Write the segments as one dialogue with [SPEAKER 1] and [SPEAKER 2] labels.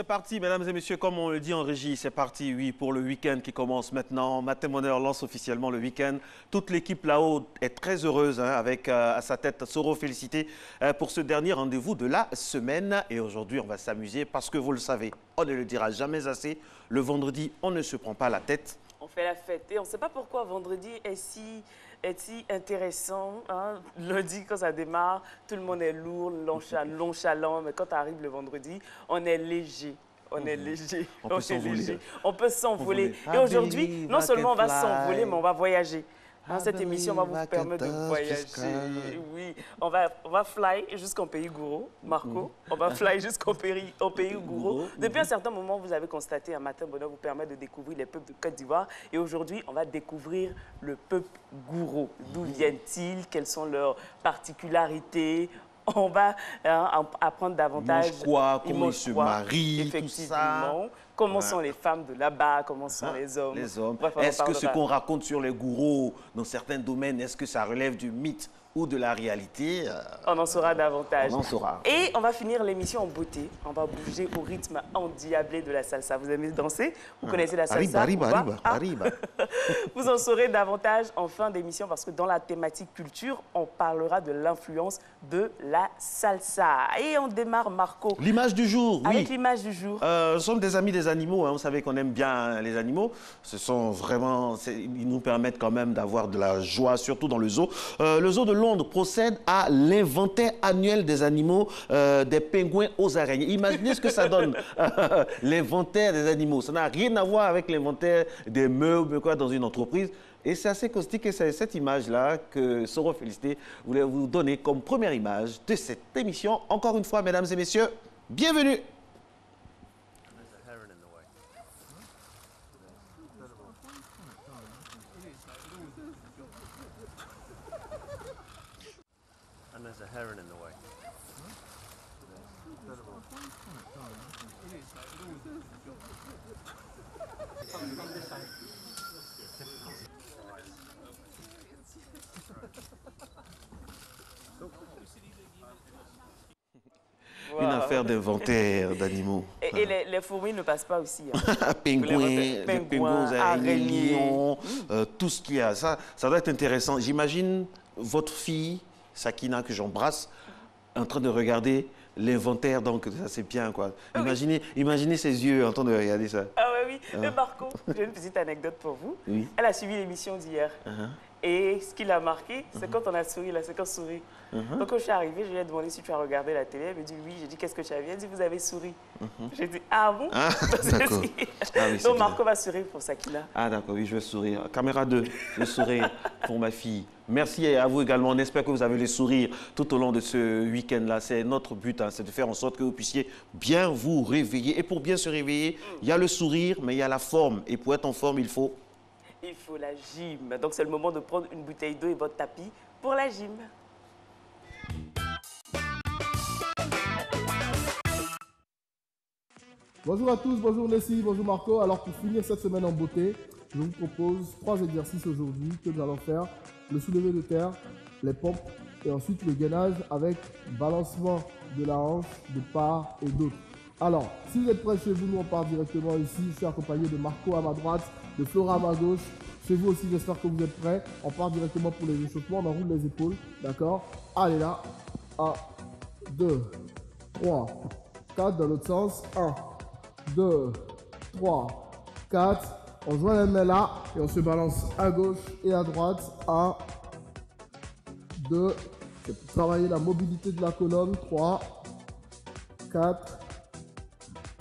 [SPEAKER 1] parti, mesdames et messieurs, comme on le dit en régie, c'est parti, oui, pour le week-end qui commence maintenant. Matin Bonheur lance officiellement le week-end. Toute l'équipe là-haut est très heureuse, hein, avec à sa tête Soro Félicité pour ce dernier rendez-vous de la semaine. Et aujourd'hui, on va s'amuser parce que vous le savez, on ne le dira jamais assez. Le vendredi, on ne se prend pas la tête.
[SPEAKER 2] On fait la fête et on ne sait pas pourquoi vendredi est si intéressant. Hein? Lundi, quand ça démarre, tout le monde est lourd, nonchalant, mais quand arrive le vendredi, on est léger. On est léger.
[SPEAKER 1] On peut s'envoler.
[SPEAKER 2] On peut s'envoler. Et aujourd'hui, non seulement on va s'envoler, mais on va voyager. Hein, cette émission va vous permettre de voyager. Oui, on va fly jusqu'en pays Gouro, Marco. On va fly jusqu'au pays Gouro. Depuis un certain moment, vous avez constaté, un matin bonheur vous permet de découvrir les peuples de Côte d'Ivoire. Et aujourd'hui, on va découvrir le peuple Gouro. D'où viennent-ils? Quelles sont leurs particularités? On va apprendre davantage.
[SPEAKER 1] Ils mangent quoi? Comment ils se marient?
[SPEAKER 2] Effectivement. Comment sont les femmes de là-bas? Comment sont les hommes?
[SPEAKER 1] Bref, est-ce que ce qu'on raconte sur les gourous dans certains domaines, est-ce que ça relève du mythe ou de la réalité?
[SPEAKER 2] On en saura davantage.
[SPEAKER 1] On en saura.
[SPEAKER 2] Et on va finir l'émission en beauté. On va bouger au rythme endiablé de la salsa. Vous aimez danser? Vous connaissez la salsa?
[SPEAKER 1] Arriba.
[SPEAKER 2] Vous en saurez davantage en fin d'émission parce que dans la thématique culture, on parlera de l'influence de la salsa. Et on démarre, Marco.
[SPEAKER 1] L'image du jour, oui.
[SPEAKER 2] Avec l'image du jour.
[SPEAKER 1] Nous sommes des amis des animaux. Hein. Vous savez qu'on aime bien les animaux. Ce sont vraiment... Ils nous permettent quand même d'avoir de la joie, surtout dans le zoo. Le zoo de Londres procède à l'inventaire annuel des animaux, des pingouins aux araignées. Imaginez ce que ça donne, l'inventaire des animaux. Ça n'a rien à voir avec l'inventaire des meubles quoi, dans une entreprise. Et c'est assez caustique et c'est cette image-là que Soro Félicité voulait vous donner comme première image de cette émission. Encore une fois, mesdames et messieurs, bienvenue.
[SPEAKER 3] Heron in the way.
[SPEAKER 1] Une affaire d'inventaire d'animaux.
[SPEAKER 2] Et les fourmis ne passent pas aussi. Hein.
[SPEAKER 1] Pingouins, araignées, tout ce qu'il y a. Ça doit être intéressant. J'imagine votre fille, Sakina, que j'embrasse, en train de regarder l'inventaire, donc ça c'est bien quoi. Imaginez ses yeux en train de regarder ça.
[SPEAKER 2] Ah oui. Mais Marco, j'ai une petite anecdote pour vous.
[SPEAKER 1] Oui.
[SPEAKER 2] Elle a suivi l'émission d'hier. Et ce qui l'a marqué, c'est quand on a souri, la séquence souris. Donc quand je suis arrivée, je lui ai demandé si tu as regardé la télé. Elle me dit oui. J'ai dit qu'est-ce que tu as vu? Elle dit vous avez souri. J'ai dit ah bon?
[SPEAKER 1] D'accord.
[SPEAKER 2] Donc Marco va sourire pour Sakina.
[SPEAKER 1] Ah d'accord, oui, je vais sourire. Caméra 2, je vais sourire pour ma fille. Merci à vous également. On espère que vous avez le sourire tout au long de ce week-end-là. C'est notre but, hein, c'est de faire en sorte que vous puissiez bien vous réveiller. Et pour bien se réveiller, il y a le sourire, mais il y a la forme. Et pour être en forme, il faut...
[SPEAKER 2] Il faut la gym. Donc c'est le moment de prendre une bouteille d'eau et votre tapis pour la gym.
[SPEAKER 4] Bonjour à tous, bonjour Nessie, bonjour Marco. Alors pour finir cette semaine en beauté, je vous propose 3 exercices aujourd'hui que nous allons faire. Le soulevé de terre, les pompes et ensuite le gainage avec balancement de la hanche de part et d'autre. Alors, si vous êtes prêts chez vous, nous on part directement ici. Je suis accompagné de Marco à ma droite, de Flora à ma gauche. Chez vous aussi, j'espère que vous êtes prêts. On part directement pour les échauffements, on enroule les épaules, d'accord? Allez là, 1, 2, 3, 4 dans l'autre sens, 1, 2, 3, 4. On joint les mains là et on se balance à gauche et à droite. 1, 2, c'est pour travailler la mobilité de la colonne. 3, 4,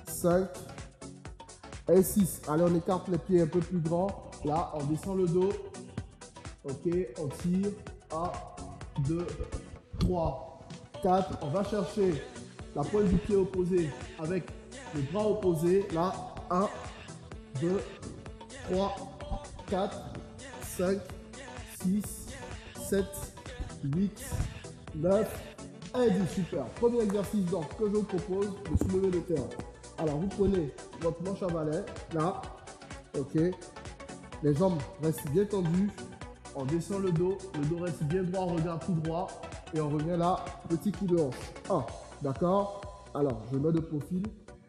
[SPEAKER 4] 5 et 6. Allez, on écarte les pieds un peu plus grands. Là, on descend le dos. Ok, on tire. 1, 2, 3, 4. On va chercher la pointe du pied opposé avec le bras opposé. Là, 1, 2, 3, 4, 5, 6, 7, 8, 9 et 10. Super. Premier exercice donc que je vous propose de soulever le terrain. Alors vous prenez votre manche à balai, là, ok. Les jambes restent bien tendues. On descend le dos reste bien droit, on regarde tout droit. Et on revient là, petit coup de hanche. 1, d'accord. Alors je mets de profil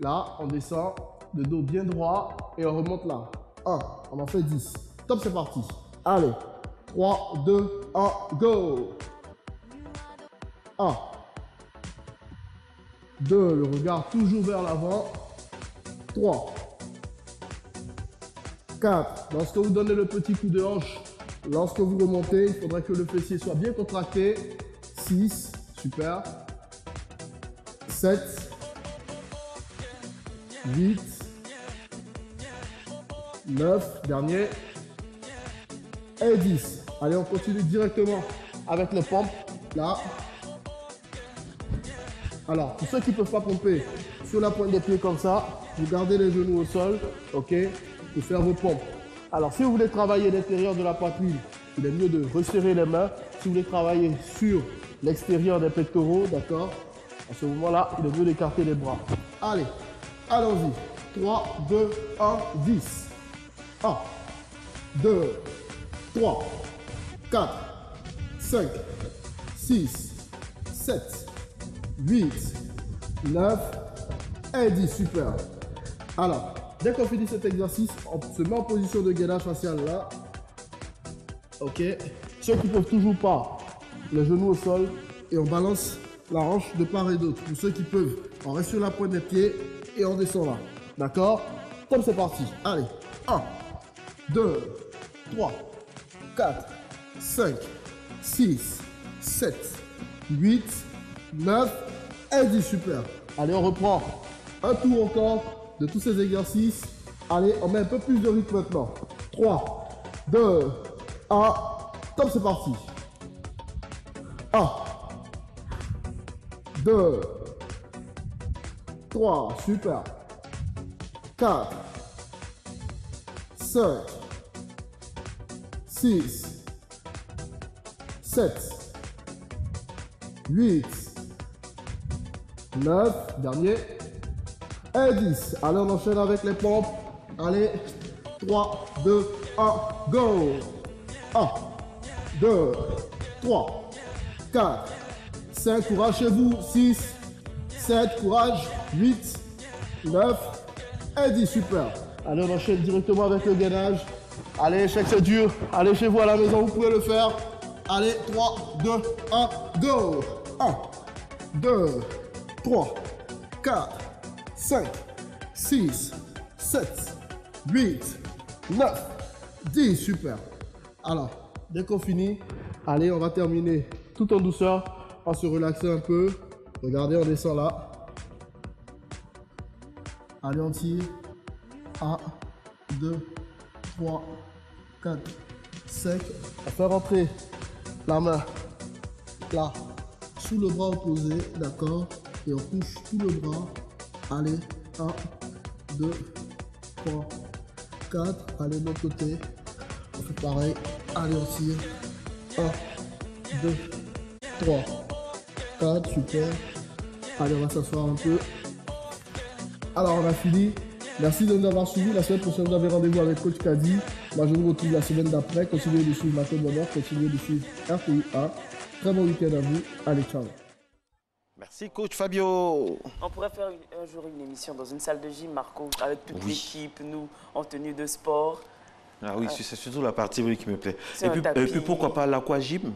[SPEAKER 4] Là, on descend, le dos bien droit et on remonte là. 1, on en fait 10. Top, c'est parti. Allez, 3, 2, 1, go. 1, 2, le regard toujours vers l'avant. 3, 4, lorsque vous donnez le petit coup de hanche, lorsque vous remontez, il faudrait que le fessier soit bien contracté. 6, super. 7, 8, 9, dernier, et 10. Allez, on continue directement avec les pompes, là. Alors, pour ceux qui ne peuvent pas pomper sur la pointe des pieds comme ça, vous gardez les genoux au sol, ok, pour faire vos pompes. Alors, si vous voulez travailler l'intérieur de la poitrine, il est mieux de resserrer les mains. Si vous voulez travailler sur l'extérieur des pectoraux, d'accord, à ce moment-là, il est mieux d'écarter les bras. Allez, allons-y. 3, 2, 1, 10. 1, 2, 3, 4, 5, 6, 7, 8, 9 et 10. Super. Alors, dès qu'on finit cet exercice, on se met en position de gainage facial là. Ok. Ceux qui ne peuvent toujours pas, les genoux au sol et on balance la hanche de part et d'autre. Pour ceux qui peuvent, on reste sur la pointe des pieds et on descend là. D'accord? Comme c'est parti. Allez. 1, 2, 3, 4, 5, 6, 7, 8, 9 et 10. Super. Allez, on reprend un tour encore de tous ces exercices. Allez, on met un peu plus de rythme maintenant. 3, 2, 1. Top, c'est parti. 1, 2, 3, super. 4, 5, 6, 7, 8, 9, dernier, et 10. Allez, on enchaîne avec les pompes. Allez, 3, 2, 1, go. 1, 2, 3, 4, 5, courage chez vous, 6, 7, courage, 8, 9 et 10, super. Allez, on enchaîne directement avec le gainage. Allez, je sais que c'est dur. Allez chez vous à la maison, vous pouvez le faire. Allez, 3, 2, 1, go. 1, 2, 3, 4, 5, 6, 7, 8, 9, 10, super. Alors, dès qu'on finit, allez, on va terminer tout en douceur, en se relaxant un peu. Regardez, on descend là. Allez, on tire. 1, 2, 3, 4, 5. On fait rentrer la main là, sous le bras opposé, d'accord? Et on touche tout le bras. Allez, 1, 2, 3, 4. Allez, de l'autre côté. On fait pareil. Allez, on tire. 1, 2, 3, 4. Super. Allez, on va s'asseoir un peu. Alors, on a fini. Merci de nous avoir suivis. La semaine prochaine, vous avez rendez-vous avec Coach Kadi. Moi, je vous retrouve la semaine d'après. Continuez de suivre Matin Bonheur. Continuez de suivre RTI1. Très bon week-end à vous. Allez, ciao.
[SPEAKER 1] Merci, Coach Fabio.
[SPEAKER 2] On pourrait faire un jour une émission dans une salle de gym, Marco, avec toute l'équipe, nous, en tenue de sport.
[SPEAKER 1] Ah oui, c'est surtout la partie qui me plaît.
[SPEAKER 2] Et
[SPEAKER 1] puis pourquoi pas l'aquagym?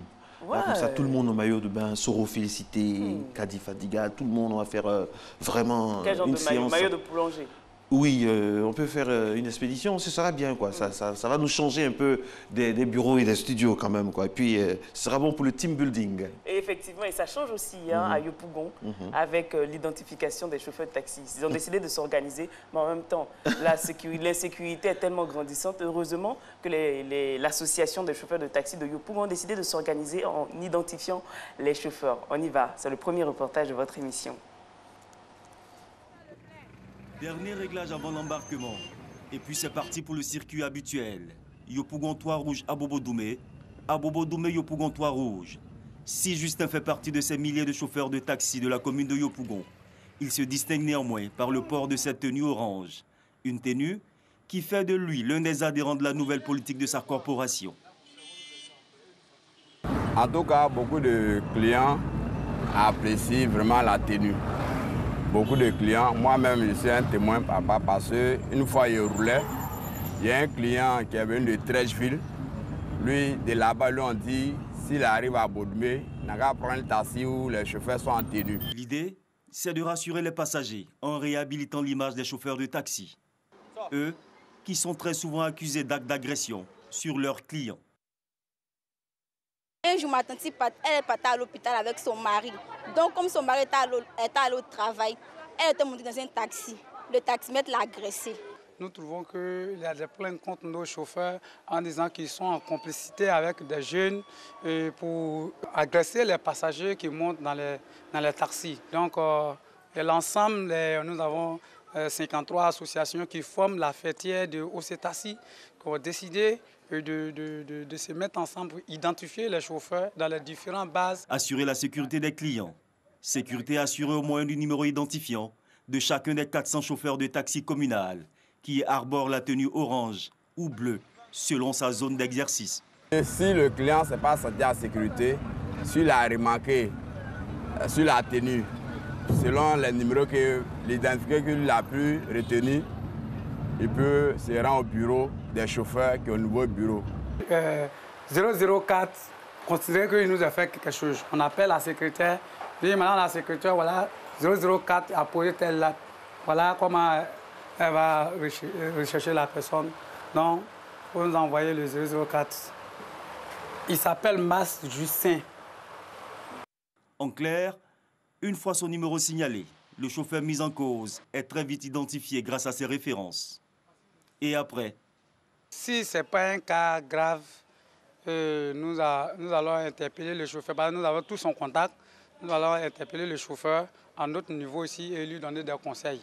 [SPEAKER 2] Ouais.
[SPEAKER 1] Comme ça, tout le monde au maillot de bain, Soro Félicité, Kadi Fadiga, tout le monde, on va faire vraiment
[SPEAKER 2] Quel genre
[SPEAKER 1] une
[SPEAKER 2] de maillot?
[SPEAKER 1] séance.
[SPEAKER 2] Maillot de plongée?
[SPEAKER 1] Oui, on peut faire une expédition, ce sera bien, quoi. Ça va nous changer un peu des bureaux et des studios quand même, quoi. Et puis, ce sera bon pour le team building.
[SPEAKER 2] Et effectivement, et ça change aussi à Yopougon avec l'identification des chauffeurs de taxi. Ils ont décidé de s'organiser, mais en même temps, l'insécurité est tellement grandissante. Heureusement que l'association des chauffeurs de taxi de Yopougon ont décidé de s'organiser en identifiant les chauffeurs. On y va, c'est le premier reportage de votre émission.
[SPEAKER 5] Dernier réglage avant l'embarquement. Et puis c'est parti pour le circuit habituel. Yopougon Toit Rouge à Bobo-Doumé. À Bobo-Doumé, Yopougon Toit Rouge. Si Justin fait partie de ces milliers de chauffeurs de taxi de la commune de Yopougon, il se distingue néanmoins par le port de cette tenue orange. Une tenue qui fait de lui l'un des adhérents de la nouvelle politique de sa corporation.
[SPEAKER 6] En tout cas, beaucoup de clients apprécient vraiment la tenue. beaucoup de clients. Moi-même, je suis un témoin, papa, parce qu'une fois, il roulait. Il y a un client qui est venu de Trècheville. Lui, de là-bas, lui, on dit, s'il arrive à Baudumé, il n'a qu'à prendre le taxi où les chauffeurs sont en tenue.
[SPEAKER 5] L'idée, c'est de rassurer les passagers en réhabilitant l'image des chauffeurs de taxi. Eux, qui sont très souvent accusés d'actes d'agression sur leurs clients.
[SPEAKER 7] Un jour, ma tante, elle est partie à l'hôpital avec son mari. Donc, comme son mari était allé au travail, elle était montée dans un taxi. Le taximètre l'a agressée.
[SPEAKER 8] Nous trouvons qu'il y a des plaintes contre nos chauffeurs en disant qu'ils sont en complicité avec des jeunes pour agresser les passagers qui montent dans les taxis. Donc, l'ensemble, nous avons 53 associations qui forment la fêtière de OC Taxi qui ont décidé de se mettre ensemble pour identifier les chauffeurs dans les différentes bases.
[SPEAKER 5] Assurer la sécurité des clients. Sécurité assurée au moyen du numéro identifiant de chacun des 400 chauffeurs de taxi communal qui arborent la tenue orange ou bleue selon sa zone d'exercice.
[SPEAKER 6] Si le client ne s'est pas senti en sécurité, s'il a remarqué sur la tenue, selon les numéros que l'identifié qu'il a pu retenir, il peut se rendre au bureau des chauffeurs qui est au nouveau bureau.
[SPEAKER 8] 004, considère qu'il nous a fait quelque chose. On appelle la secrétaire. Dit maintenant la secrétaire, voilà, 004 a posé telle date. Voilà comment elle va rechercher la personne. Donc, il faut nous envoyer le 004. Il s'appelle Mas Justin.
[SPEAKER 5] En clair, une fois son numéro signalé, le chauffeur mis en cause est très vite identifié grâce à ses références. Et après?
[SPEAKER 8] Si ce n'est pas un cas grave, nous allons interpeller le chauffeur. Parce que nous avons tous son contact. Nous allons interpeller le chauffeur à notre niveau aussi et lui donner des conseils.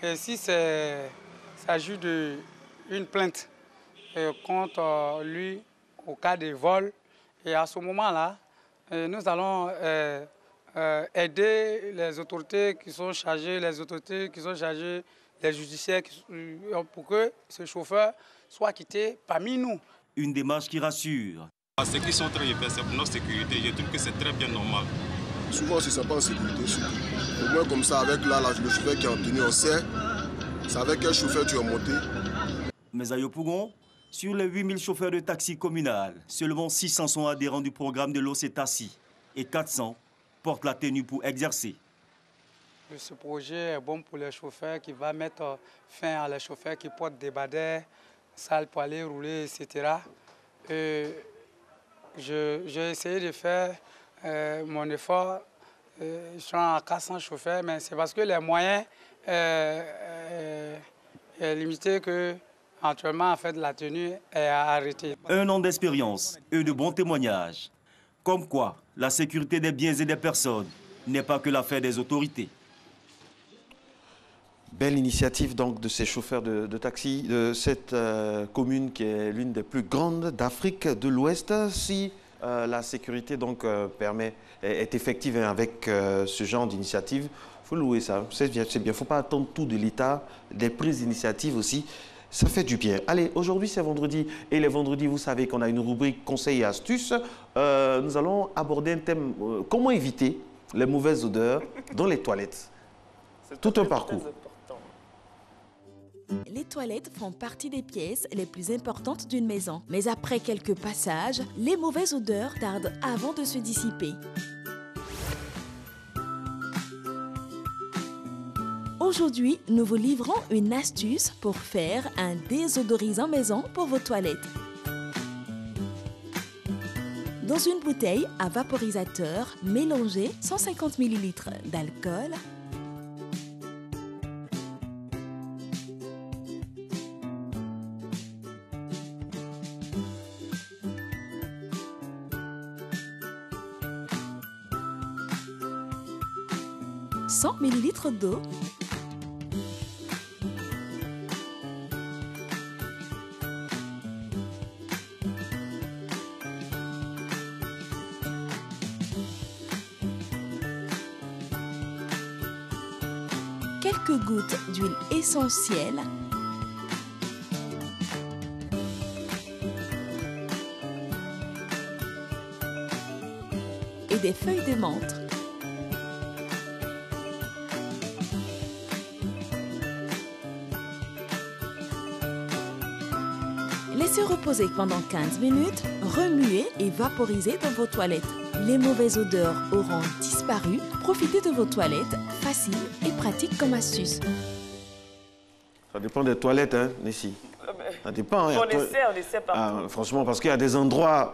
[SPEAKER 8] Et si c'est s'agit d'une plainte contre lui au cas de vol, et à ce moment-là, nous allons aider les autorités qui sont chargées, les judiciaires, pour que ce chauffeur soit quitté parmi nous.
[SPEAKER 5] Une démarche qui rassure.
[SPEAKER 9] Ceux qui sont en train de faire, c'est pour notre sécurité. Je trouve que c'est très bien normal.
[SPEAKER 10] Souvent, si ce n'est pas en sécurité, surtout. Au moins comme ça, avec le chauffeur qui est en tenue, on sait, c'est avec quel chauffeur tu es monté.
[SPEAKER 5] Mais à Yopougon, sur les 8000 chauffeurs de taxi communal, seulement 600 sont adhérents du programme de l'OC Taxi et 400 portent la tenue pour exercer.
[SPEAKER 8] Ce projet est bon pour les chauffeurs qui va mettre fin à les chauffeurs qui portent des badets, salles pour aller rouler, etc. J'ai essayé de faire mon effort. Je suis à 400 chauffeurs, mais c'est parce que les moyens est limité que actuellement en fait la tenue est arrêtée.
[SPEAKER 5] 1 an d'expérience et de bons témoignages. Comme quoi, la sécurité des biens et des personnes n'est pas que l'affaire des autorités.
[SPEAKER 1] Belle initiative donc de ces chauffeurs de taxi de cette commune qui est l'une des plus grandes d'Afrique de l'Ouest. Si la sécurité donc est effective avec ce genre d'initiative, il faut louer ça. C'est bien, il ne faut pas attendre tout de l'État, des prises d'initiative aussi. Ça fait du bien. Allez, aujourd'hui c'est vendredi et les vendredis, vous savez qu'on a une rubrique conseils et astuces. Nous allons aborder un thème, comment éviter les mauvaises odeurs dans les toilettes. Tout un parcours.
[SPEAKER 11] Les toilettes font partie des pièces les plus importantes d'une maison. Mais après quelques passages, les mauvaises odeurs tardent avant de se dissiper. Aujourd'hui, nous vous livrons une astuce pour faire un désodorisant maison pour vos toilettes. Dans une bouteille à vaporisateur, mélangez 150 ml d'alcool, « 100 ml d'eau, quelques gouttes d'huile essentielle, et des feuilles de menthe. Laissez reposer pendant 15 minutes, remuez et vaporisez dans vos toilettes. Les mauvaises odeurs auront disparu. Profitez de vos toilettes, facile et pratique comme astuce.
[SPEAKER 1] Ça dépend des toilettes, hein, Nessie. Ça dépend. Hein,
[SPEAKER 2] on essaie partout.
[SPEAKER 1] Ah, franchement, parce qu'il y a des endroits,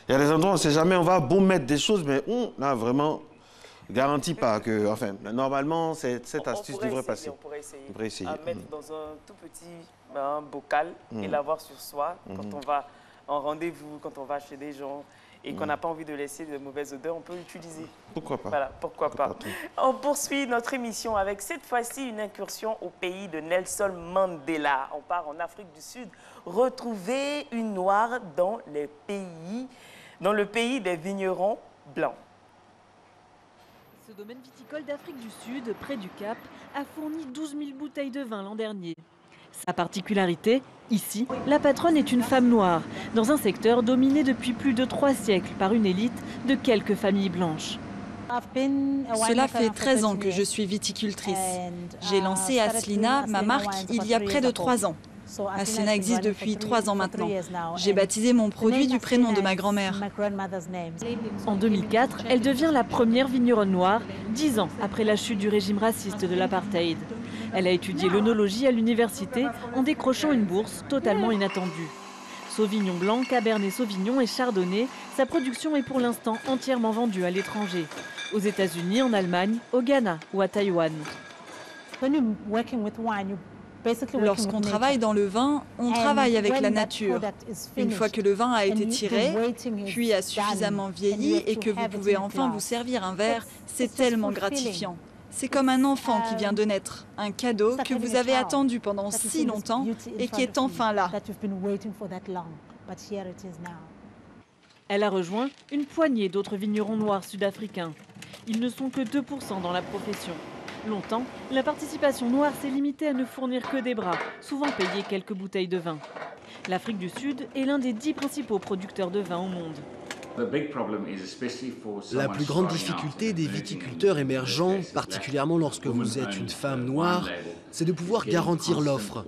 [SPEAKER 1] on ne sait jamais, on va beau mettre des choses, mais là, vraiment, garantit pas que, enfin, normalement, cette astuce devrait passer.
[SPEAKER 2] On pourrait essayer.
[SPEAKER 1] On pourrait essayer.
[SPEAKER 2] Mettre dans un tout petit bocal et l'avoir sur soi quand on va en rendez-vous, quand on va chez des gens et qu'on n'a pas envie de laisser de mauvaises odeurs, on peut l'utiliser.
[SPEAKER 1] Pourquoi pas?
[SPEAKER 2] Voilà, pourquoi pas. On poursuit notre émission avec cette fois-ci une incursion au pays de Nelson Mandela. On part en Afrique du Sud, retrouver une noire dans le pays des vignerons blancs.
[SPEAKER 12] Ce domaine viticole d'Afrique du Sud, près du Cap, a fourni 12 000 bouteilles de vin l'an dernier. Sa particularité, ici, la patronne est une femme noire, dans un secteur dominé depuis plus de 3 siècles par une élite de quelques familles blanches.
[SPEAKER 13] Cela fait 13 ans que je suis viticultrice. J'ai lancé Aslina, ma marque, il y a près de 3 ans. Aslina existe depuis 3 ans maintenant. J'ai baptisé mon produit du prénom de ma grand-mère.
[SPEAKER 12] En 2004, elle devient la première vigneronne noire, 10 ans après la chute du régime raciste de l'apartheid. Elle a étudié l'œnologie à l'université en décrochant une bourse totalement inattendue. Sauvignon blanc, Cabernet Sauvignon et Chardonnay, sa production est pour l'instant entièrement vendue à l'étranger. Aux États-Unis, en Allemagne, au Ghana ou à Taïwan.
[SPEAKER 13] Lorsqu'on travaille dans le vin, on travaille avec la nature. Une fois que le vin a été tiré, puis a suffisamment vieilli et que vous pouvez enfin vous servir un verre, c'est tellement gratifiant. C'est comme un enfant qui vient de naître, un cadeau que vous avez attendu pendant si longtemps et qui est enfin là.
[SPEAKER 12] Elle a rejoint une poignée d'autres vignerons noirs sud-africains. Ils ne sont que 2% dans la profession. Longtemps, la participation noire s'est limitée à ne fournir que des bras, souvent payés quelques bouteilles de vin. L'Afrique du Sud est l'un des 10 principaux producteurs de vin au monde.
[SPEAKER 14] La plus grande difficulté des viticulteurs émergents, particulièrement lorsque vous êtes une femme noire, c'est de pouvoir garantir l'offre.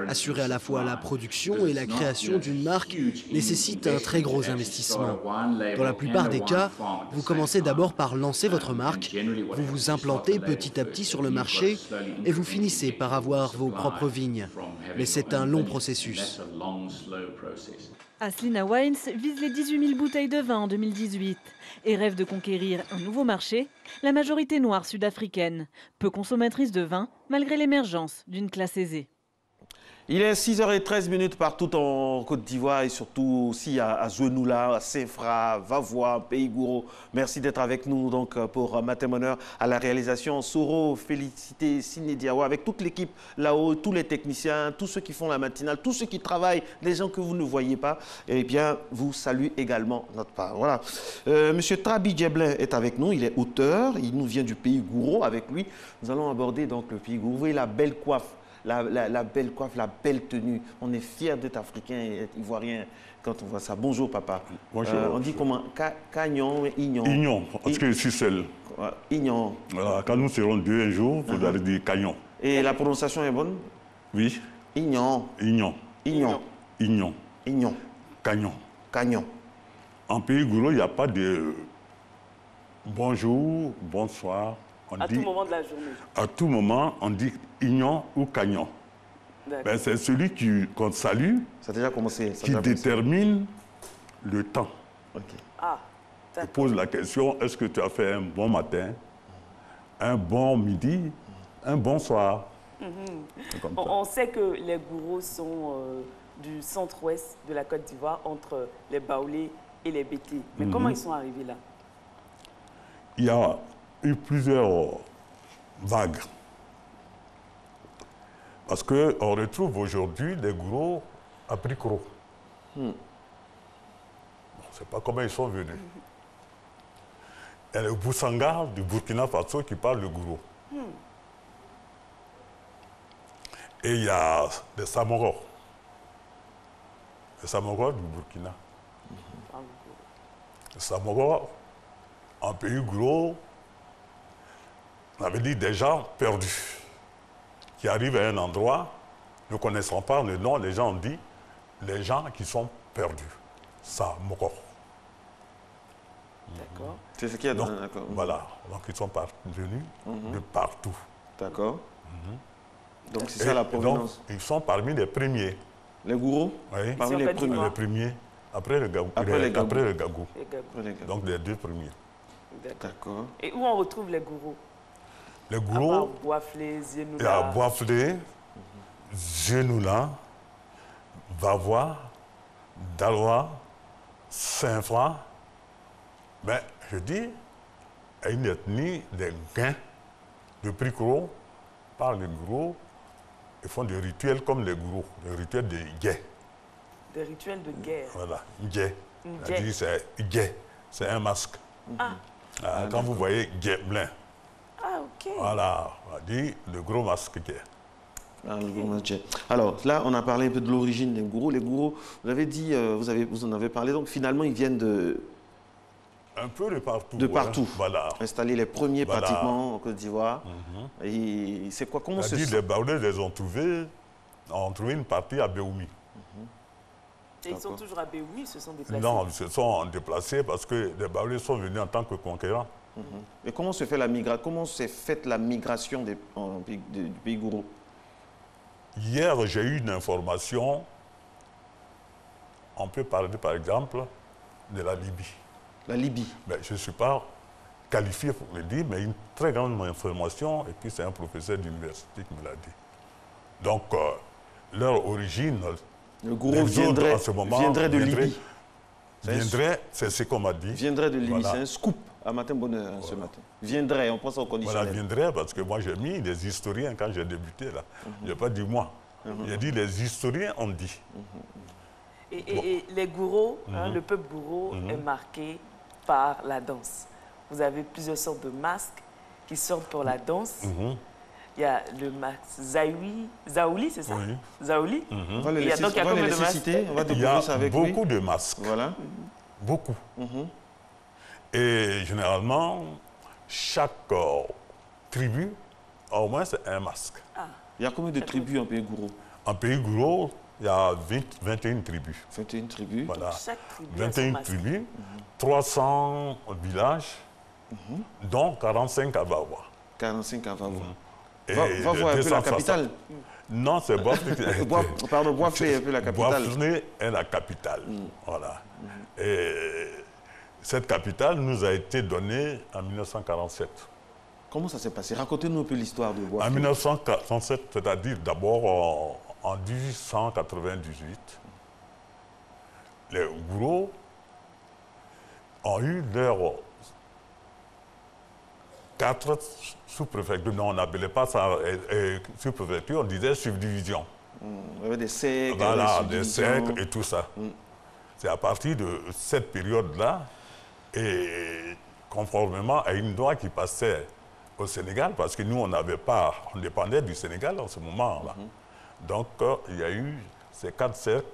[SPEAKER 14] Assurer à la fois la production et la création d'une marque nécessite un très gros investissement. Dans la plupart des cas, vous commencez d'abord par lancer votre marque, vous vous implantez petit à petit sur le marché et vous finissez par avoir vos propres vignes. Mais c'est un long processus.
[SPEAKER 12] Aslina Wines vise les 18 000 bouteilles de vin en 2018 et rêve de conquérir un nouveau marché, la majorité noire sud-africaine, peu consommatrice de vin malgré l'émergence d'une classe aisée.
[SPEAKER 1] Il est 6h13 partout en Côte d'Ivoire et surtout aussi à Zouenoula, à Sefra, Vavois, Pays Gouro. Merci d'être avec nous donc pour Matin Bonheur à la réalisation. Soro, Félicité, Siné Diawa, avec toute l'équipe là-haut, tous les techniciens, tous ceux qui font la matinale, tous ceux qui travaillent, les gens que vous ne voyez pas, eh bien, vous salue également notre part. Voilà. Monsieur Trabi Djeblin est avec nous, il est auteur, il nous vient du Pays Gouro. Avec lui, nous allons aborder donc le Pays Gouro. Vous voyez la belle coiffe. La belle coiffe, la belle tenue. On est fiers d'être africain et ivoirien quand on voit ça. Bonjour, papa.
[SPEAKER 15] Bonjour.
[SPEAKER 1] On dit comment? Cagnon et Ignon.
[SPEAKER 15] Ignon, parce que je suis seul.
[SPEAKER 1] Ignon.
[SPEAKER 15] Voilà, quand nous serons deux un jour, vous allez dire Cagnon.
[SPEAKER 1] Et la prononciation est bonne?
[SPEAKER 15] Oui.
[SPEAKER 1] Ignon.
[SPEAKER 15] Ignon.
[SPEAKER 1] Ignon.
[SPEAKER 15] Ignon.
[SPEAKER 1] Ignon.
[SPEAKER 15] Cagnon.
[SPEAKER 1] Cagnon.
[SPEAKER 15] En Pays Gouro, il n'y a pas de bonjour, bonsoir.
[SPEAKER 2] À tout moment de la journée.
[SPEAKER 15] À tout moment, on dit Ignon ou Cagnon. Ben, c'est celui qu'on salue,
[SPEAKER 1] ça a déjà commencé,
[SPEAKER 15] qui détermine le temps.
[SPEAKER 1] Okay.
[SPEAKER 2] Ah,
[SPEAKER 15] je pose la question, est-ce que tu as fait un bon matin, un bon midi, un bon soir?
[SPEAKER 2] On sait que les Gouros sont du centre-ouest de la Côte d'Ivoire, entre les Baoulés et les Bété. Mais comment ils sont arrivés là?
[SPEAKER 15] Il y a eu plusieurs vagues. Parce qu'on retrouve aujourd'hui des Gouros à Pricro. On ne sait pas comment ils sont venus. Il y a le Boussanga du Burkina Faso qui parle le Gouro. Et il y a des Samoro. Les Samoro du Burkina. Les Samoro, en Pays Gouro, on avait dit des gens perdus, qui arrivent à un endroit, ne connaissant pas le nom, les gens ont dit, les gens qui sont perdus. Ça, Moko.
[SPEAKER 2] D'accord.
[SPEAKER 1] C'est ce qu'il y a dans
[SPEAKER 15] d'accord. Voilà. Donc, ils sont venus de partout.
[SPEAKER 1] D'accord. Donc, c'est ça la provenance.
[SPEAKER 15] Donc, ils sont parmi les premiers.
[SPEAKER 1] Les gourous?
[SPEAKER 15] Oui.
[SPEAKER 1] Parmi les premiers.
[SPEAKER 15] Les premiers. Après le Gagou. Après le Gagou. Donc, les deux premiers.
[SPEAKER 1] D'accord.
[SPEAKER 2] Et où on retrouve les gourous?
[SPEAKER 15] Les gourous,
[SPEAKER 2] Boisflé, Zénoula.
[SPEAKER 15] il y a Boisflé, Zénoula, Vavois, Dalois, Saint-Franc. Mais je dis, à une ethnie des gains de Pricro, par les gourous, ils font des rituels comme les gourous, des rituels de guet.
[SPEAKER 2] Des rituels de guerre.
[SPEAKER 15] Voilà, guet. C'est guet, c'est un masque. Quand vous voyez guet blanc.
[SPEAKER 2] Ah, ok.
[SPEAKER 15] Voilà, on dit le gros masque guet.
[SPEAKER 1] Alors là, on a parlé un peu de l'origine des gourous. Les gourous, vous avez dit, vous en avez parlé, donc finalement, ils viennent de...
[SPEAKER 15] Un peu de partout.
[SPEAKER 1] De partout.
[SPEAKER 15] Voilà.
[SPEAKER 1] Installés les premiers pratiquement en Côte d'Ivoire. Et c'est quoi? Comment se...
[SPEAKER 15] Les Baoulés les ont trouvé une partie à Béoumi.
[SPEAKER 2] Et ils sont toujours à Béoumi, ils se sont déplacés?
[SPEAKER 15] Non, ils se sont déplacés parce que les Baoulés sont venus en tant que conquérants.
[SPEAKER 1] Et comment se fait la migration? Comment s'est faite la migration du pays gourou?
[SPEAKER 15] Hier, j'ai eu une information. On peut parler, par exemple, de la Libye.
[SPEAKER 1] La Libye?
[SPEAKER 15] Ben, je ne suis pas qualifié pour le dire, mais une très grande information, et puis c'est un professeur d'université qui me l'a dit. Donc, leur origine...
[SPEAKER 1] Le gourou viendrait de Libye.
[SPEAKER 15] C'est ce qu'on m'a dit.
[SPEAKER 1] Viendrait de Libye, c'est un scoop à matin bonheur ce matin. Viendrait, on pense au conditionnel.
[SPEAKER 15] Voilà, viendrait, parce que moi j'ai mis des historiens quand j'ai débuté là. Je n'ai pas dit moi. J'ai dit les historiens ont dit.
[SPEAKER 2] Et les gourous, le peuple gourou est marqué par la danse. Vous avez plusieurs sortes de masques qui sortent pour la danse. Il y a le masque Zaouli, c'est ça?
[SPEAKER 1] Oui.
[SPEAKER 2] Zaouli.
[SPEAKER 1] On va les laisser citer, on va découvrir ça avec lui.
[SPEAKER 15] Il y a beaucoup de masques.
[SPEAKER 1] Voilà.
[SPEAKER 15] Beaucoup. Et généralement, chaque tribu a au moins un masque.
[SPEAKER 1] Il y a combien de tribus en pays gourou?
[SPEAKER 15] En pays gourou, il y a 21 tribus.
[SPEAKER 1] 21 tribus.
[SPEAKER 15] Voilà.
[SPEAKER 2] Chaque tribu
[SPEAKER 15] 21 tribus, 300 villages, dont 45 à Vavois.
[SPEAKER 1] 45 à Vavois. Vavois est un peu la capitale?
[SPEAKER 15] Non, c'est Boisflé.
[SPEAKER 1] Pardon, Boisflé est un peu la capitale.
[SPEAKER 15] Boisflé est la capitale. Voilà. Et cette capitale nous a été donnée en 1947.
[SPEAKER 1] Comment ça s'est passé? Racontez-nous un peu l'histoire de Boisflé.
[SPEAKER 15] En 1947, c'est-à-dire d'abord en 1898, les gourous ont eu leurs 4 sous-préfectures. Non, on n'appelait pas ça sous-préfecture, on disait subdivision.
[SPEAKER 1] Il y avait des cercles.
[SPEAKER 15] Voilà, des cercles et tout ça. C'est à partir de cette période-là, et conformément à une loi qui passait au Sénégal, parce que nous, on dépendait du Sénégal en ce moment-là. Donc, il y a eu ces 4 cercles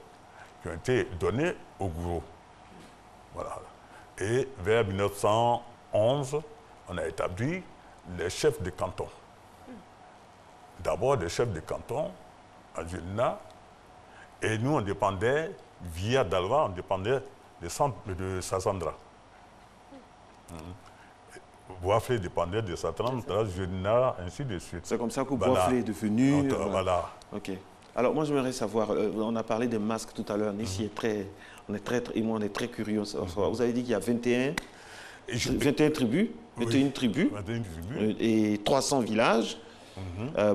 [SPEAKER 15] qui ont été donnés aux gourous. Voilà. Et vers 1911, on a établi les chefs de canton. D'abord, les chefs de canton à Julna, et nous, on dépendait, via Dalva, on dépendait de Sassandra. Boisflé dépendait de Sassandra, Julna, ainsi de suite.
[SPEAKER 1] C'est comme ça que Boisflé est devenu...
[SPEAKER 15] Voilà.
[SPEAKER 1] OK. Alors, moi, j'aimerais savoir, on a parlé des masques tout à l'heure. Ici, on est très curieux. Vous avez dit qu'il y a 21 tribus, 21 tribus et 300 villages.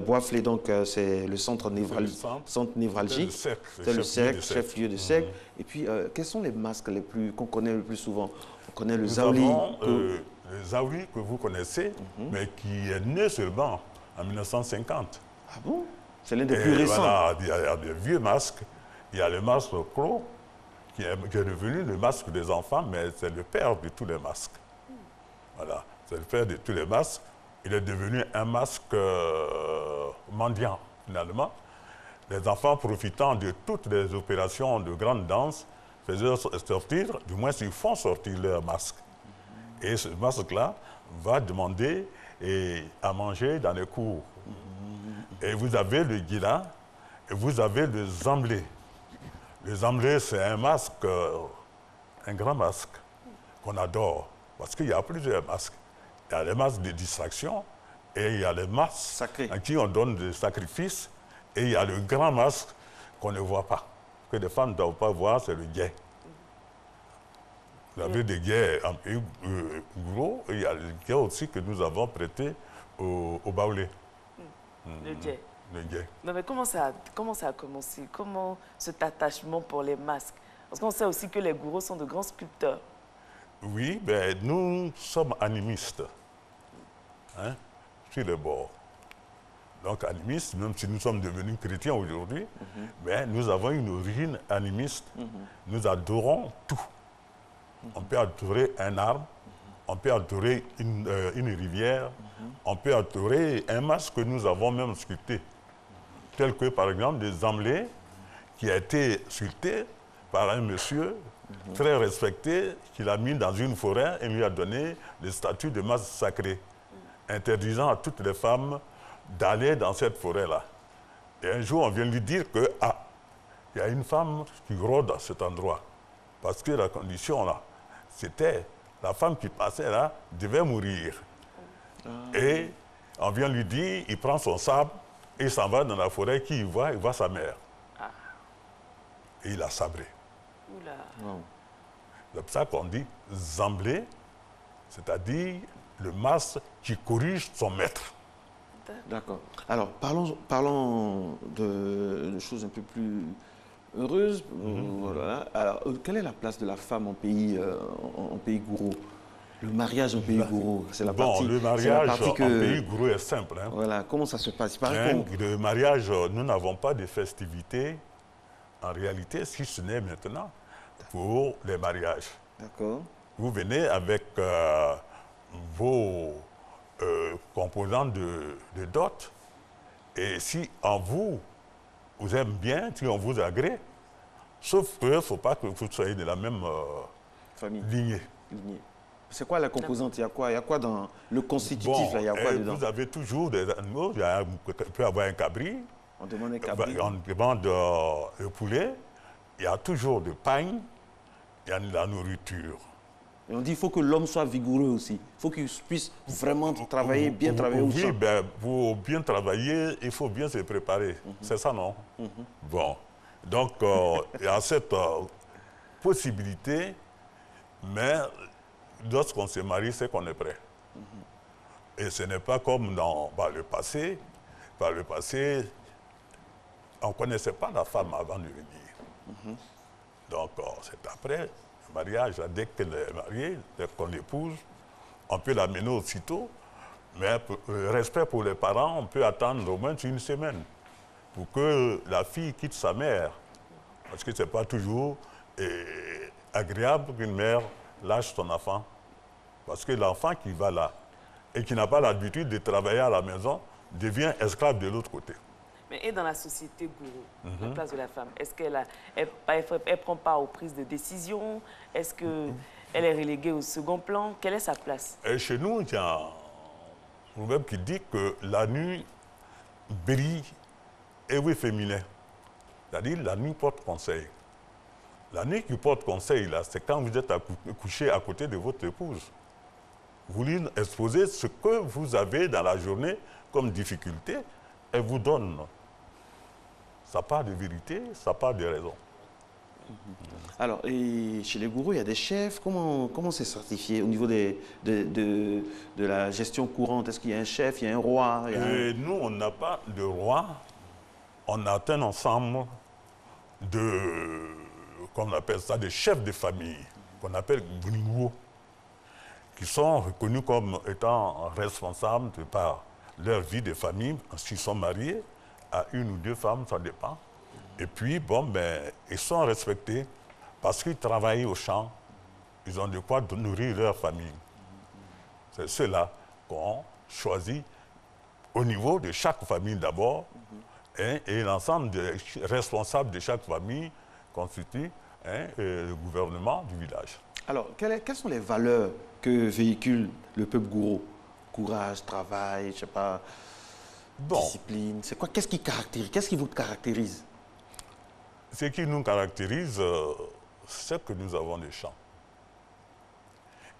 [SPEAKER 1] Boisflé, donc, c'est le centre névralgique. C'est le cercle, chef-lieu de cercle. Et puis, quels sont les masques qu'on connaît le plus souvent? On connaît le Zaouli.
[SPEAKER 15] Le Zaouli que vous connaissez, mais qui est né seulement en 1950.
[SPEAKER 1] Ah bon? C'est l'un des plus récents.
[SPEAKER 15] Voilà, il y a des vieux masques. Il y a le masque Clos, qui est devenu le masque des enfants, mais c'est le père de tous les masques. Voilà, c'est le père de tous les masques. Il est devenu un masque mendiant, finalement. Les enfants, profitant de toutes les opérations de grande danse, faisaient sortir, du moins ils font sortir leur masque. Et ce masque-là va demander à manger dans les cours. Et vous avez le guila et vous avez le zamblé. Le zamblé, c'est un masque, un grand masque qu'on adore. Parce qu'il y a plusieurs masques. Il y a les masques de distraction et il y a les masques à qui on donne des sacrifices. Et il y a le grand masque qu'on ne voit pas, que les femmes ne doivent pas voir, c'est le guet. Vous avez des guets en pays gros, et il y a le guet aussi que nous avons prêté au Baoulé.
[SPEAKER 2] Le guet.
[SPEAKER 15] Le guet.
[SPEAKER 2] Non, mais comment ça a commencé? Comment cet attachement pour les masques? Parce qu'on sait aussi que les gourous sont de grands sculpteurs.
[SPEAKER 15] Oui, ben, nous sommes animistes, hein, sur les bords. Donc animistes, même si nous sommes devenus chrétiens aujourd'hui, mais nous avons une origine animiste. Nous adorons tout. On peut adorer un arbre, on peut adorer une rivière, on peut adorer un masque que nous avons même sculpté. Tel que par exemple des zamblés qui a été sculpté par un monsieur très respecté, qui l'a mis dans une forêt et lui a donné le statut de masque sacré, interdisant à toutes les femmes d'aller dans cette forêt-là. Et un jour, on vient lui dire que, il y a une femme qui rôde à cet endroit. Parce que la condition, là, c'était, la femme qui passait là devait mourir. Et on vient lui dire, il prend son sabre, et il s'en va dans la forêt, qui il voit sa mère. Et il a sabré. C'est pour ça qu'on dit zamblé, c'est-à-dire le masque qui corrige son maître.
[SPEAKER 1] D'accord. Alors, parlons de choses un peu plus heureuses. Voilà. Alors, quelle est la place de la femme en pays gourou? Le mariage en pays gourou, c'est la partie...
[SPEAKER 15] le mariage en pays gourou est simple. Hein.
[SPEAKER 1] Voilà. Comment ça se passe?
[SPEAKER 15] Le mariage, nous n'avons pas de festivités, en réalité, si ce n'est maintenant, pour les mariages.
[SPEAKER 1] D'accord.
[SPEAKER 15] Vous venez avec vos... composants de dot, et si en vous aime bien, si on vous agrée, sauf qu'il ne faut pas que vous soyez de la même lignée.
[SPEAKER 1] C'est quoi la composante? Il y a quoi dans le constitutif? Là, il y a quoi dedans?
[SPEAKER 15] Vous avez toujours des animaux, il peut y avoir un cabri,
[SPEAKER 1] on demande un cabri.
[SPEAKER 15] On demande le poulet, il y a toujours de pain, il y a de la nourriture.
[SPEAKER 1] Et on dit qu'il faut que l'homme soit vigoureux aussi. Il faut qu'il puisse vraiment travailler, bien travailler au champ.
[SPEAKER 15] Oui, ben, pour bien travailler, il faut bien se préparer. C'est ça, non? Bon. Donc, il y a cette possibilité, mais lorsqu'on se marie, c'est qu'on est prêt. Et ce n'est pas comme par le passé. Par le passé, on ne connaissait pas la femme avant de venir. Donc, c'est après le mariage, dès qu'elle est mariée, dès qu'on l'épouse, on peut l'amener aussitôt. Mais respect pour les parents, on peut attendre au moins une semaine pour que la fille quitte sa mère. Parce que ce n'est pas toujours agréable qu'une mère lâche son enfant. Parce que l'enfant qui va là et qui n'a pas l'habitude de travailler à la maison devient esclave de l'autre côté.
[SPEAKER 2] Mais et dans la société gourou, la place de la femme, est-ce qu'elle elle prend part aux prises de décision? Est-ce qu'elle est reléguée au second plan? Quelle est sa place?
[SPEAKER 15] Et chez nous, il y a un proverbe qui dit que la nuit brille et oui féminin. C'est-à-dire la nuit porte conseil. La nuit qui porte conseil, là, c'est quand vous êtes couché à côté de votre épouse. Vous lui exposez ce que vous avez dans la journée comme difficulté, elle vous donne. Ça part de vérité, ça part de raison.
[SPEAKER 1] Alors, et chez les gourous, il y a des chefs. Comment c'est certifié au niveau de la gestion courante? Est-ce qu'il y a un chef, il y a un roi?
[SPEAKER 15] Nous, on n'a pas de roi. On a un ensemble de, qu'on appelle ça, des chefs de famille, qu'on appelle Gringo, qui sont reconnus comme étant responsables de par leur vie de famille, s'ils sont mariés à une ou deux femmes, ça dépend. Et puis, bon, ben, ils sont respectés parce qu'ils travaillent au champ, ils ont de quoi nourrir leur famille. C'est ceux-là qu'on choisit au niveau de chaque famille d'abord, et l'ensemble des responsables de chaque famille constitue le gouvernement du village.
[SPEAKER 1] Alors, quelles sont les valeurs que véhicule le peuple gourou? Courage, travail, je sais pas, discipline, c'est quoi? Qu'est-ce qui vous caractérise?
[SPEAKER 15] ce qui nous caractérise, c'est que nous avons des champs.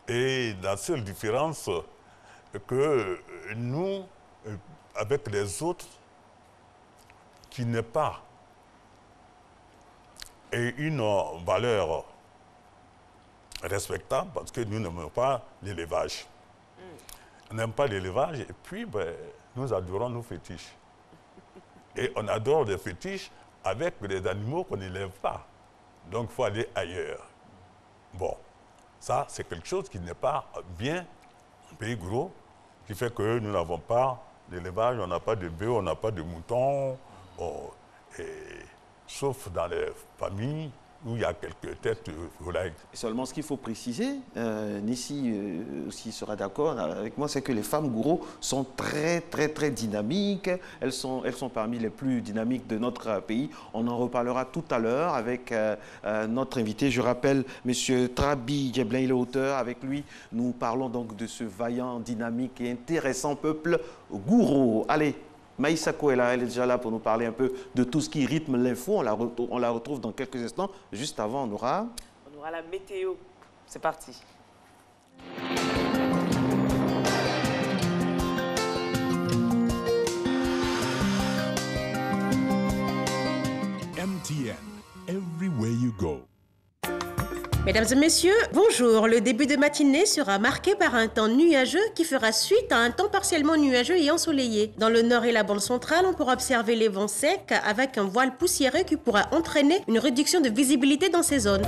[SPEAKER 15] Et la seule différence que nous, avec les autres, qui n'est pas une valeur respectable, parce que nous n'aimons pas l'élevage. On n'aime pas l'élevage, et puis nous adorons nos fétiches. Et on adore des fétiches avec des animaux qu'on n'élève pas. Donc il faut aller ailleurs. Bon, ça c'est quelque chose qui n'est pas bien en pays gros, qui fait que nous n'avons pas d'élevage, on n'a pas de bœufs, on n'a pas de moutons, sauf dans les familles où il y a quelques têtes de volailles.
[SPEAKER 1] Seulement, ce qu'il faut préciser, Nissi aussi sera d'accord avec moi, c'est que les femmes gourous sont très dynamiques. Elles sont parmi les plus dynamiques de notre pays. On en reparlera tout à l'heure avec notre invité. Je rappelle, M. Trabi Djeblin, il est auteur. Avec lui, nous parlons donc de ce vaillant, dynamique et intéressant peuple gourou. Allez, Maïssa Kouela, elle est déjà là pour nous parler un peu de tout ce qui rythme l'info. On la retrouve dans quelques instants. Juste avant, on aura
[SPEAKER 2] la météo. C'est parti.
[SPEAKER 16] MTN, everywhere you go.
[SPEAKER 17] Mesdames et messieurs, bonjour. Le début de matinée sera marqué par un temps nuageux qui fera suite à un temps partiellement nuageux et ensoleillé. Dans le nord et la bande centrale, on pourra observer les vents secs avec un voile poussiéreux qui pourra entraîner une réduction de visibilité dans ces zones.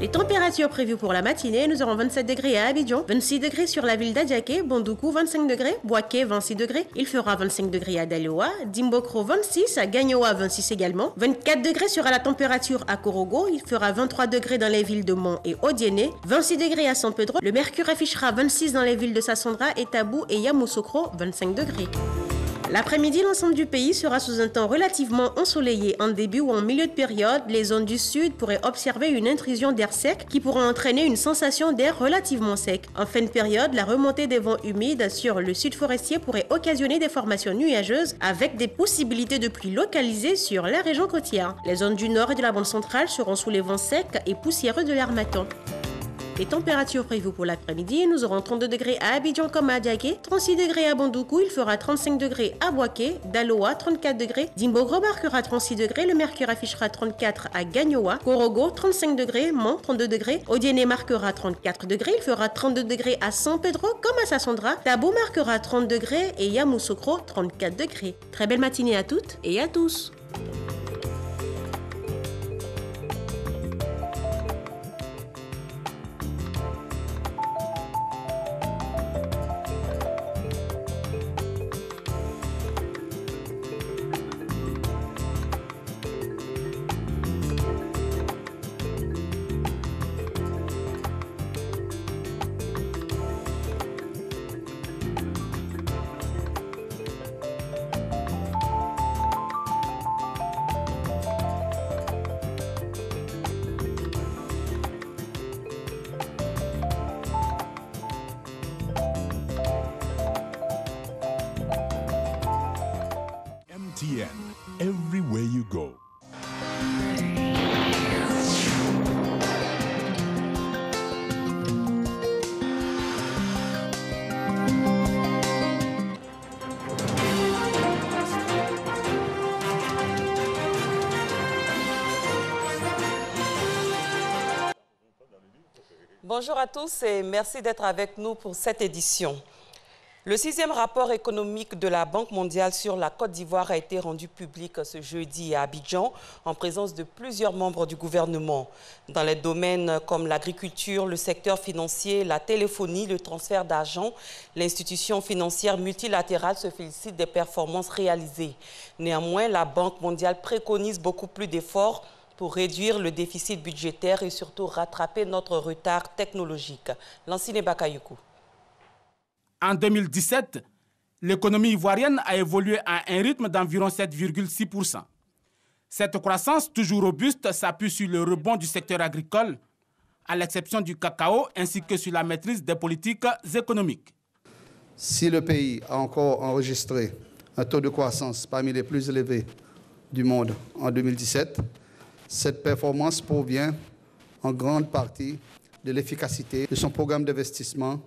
[SPEAKER 17] Les températures prévues pour la matinée, nous aurons 27 degrés à Abidjan, 26 degrés sur la ville d'Adiaké, Bondoukou 25 degrés, Boaké 26 degrés, il fera 25 degrés à Daloa, Dimbokro 26, à Gagnoa 26 également, 24 degrés sera la température à Korogo, il fera 23 degrés dans les villes de Mont et Odiéné, 26 degrés à San Pedro, le mercure affichera 26 dans les villes de Sassandra, Etabou et Yamoussoukro, 25 degrés. L'après-midi, l'ensemble du pays sera sous un temps relativement ensoleillé. En début ou en milieu de période, les zones du sud pourraient observer une intrusion d'air sec qui pourrait entraîner une sensation d'air relativement sec. En fin de période, la remontée des vents humides sur le sud forestier pourrait occasionner des formations nuageuses avec des possibilités de pluie localisées sur la région côtière. Les zones du nord et de la bande centrale seront sous les vents secs et poussiéreux de l'Harmattan. Les températures prévues pour l'après-midi, nous aurons 32 degrés à Abidjan comme à Adiaké, 36 degrés à Bondoukou, il fera 35 degrés à Boaké, Daloa 34 degrés, Dimbogro marquera 36 degrés, le mercure affichera 34 à Gagnoa, Korogo 35 degrés, Mont 32 degrés, Odiéné marquera 34 degrés, il fera 32 degrés à San Pedro comme à Sassandra, Tabo marquera 30 degrés et Yamoussoukro 34 degrés. Très belle matinée à toutes et à tous.
[SPEAKER 16] MTN, everywhere you go.
[SPEAKER 18] Bonjour à tous et merci d'être avec nous pour cette édition. Le 6e rapport économique de la Banque mondiale sur la Côte d'Ivoire a été rendu public ce jeudi à Abidjan en présence de plusieurs membres du gouvernement. Dans les domaines comme l'agriculture, le secteur financier, la téléphonie, le transfert d'argent, l'institution financière multilatérale se félicite des performances réalisées. Néanmoins, la Banque mondiale préconise beaucoup plus d'efforts pour réduire le déficit budgétaire et surtout rattraper notre retard technologique. Lansine Bakayuku.
[SPEAKER 19] En 2017, l'économie ivoirienne a évolué à un rythme d'environ 7,6%. Cette croissance, toujours robuste, s'appuie sur le rebond du secteur agricole, à l'exception du cacao, ainsi que sur la maîtrise des politiques économiques.
[SPEAKER 20] Si le pays a encore enregistré un taux de croissance parmi les plus élevés du monde en 2017, Cette performance provient en grande partie de l'efficacité de son programme d'investissement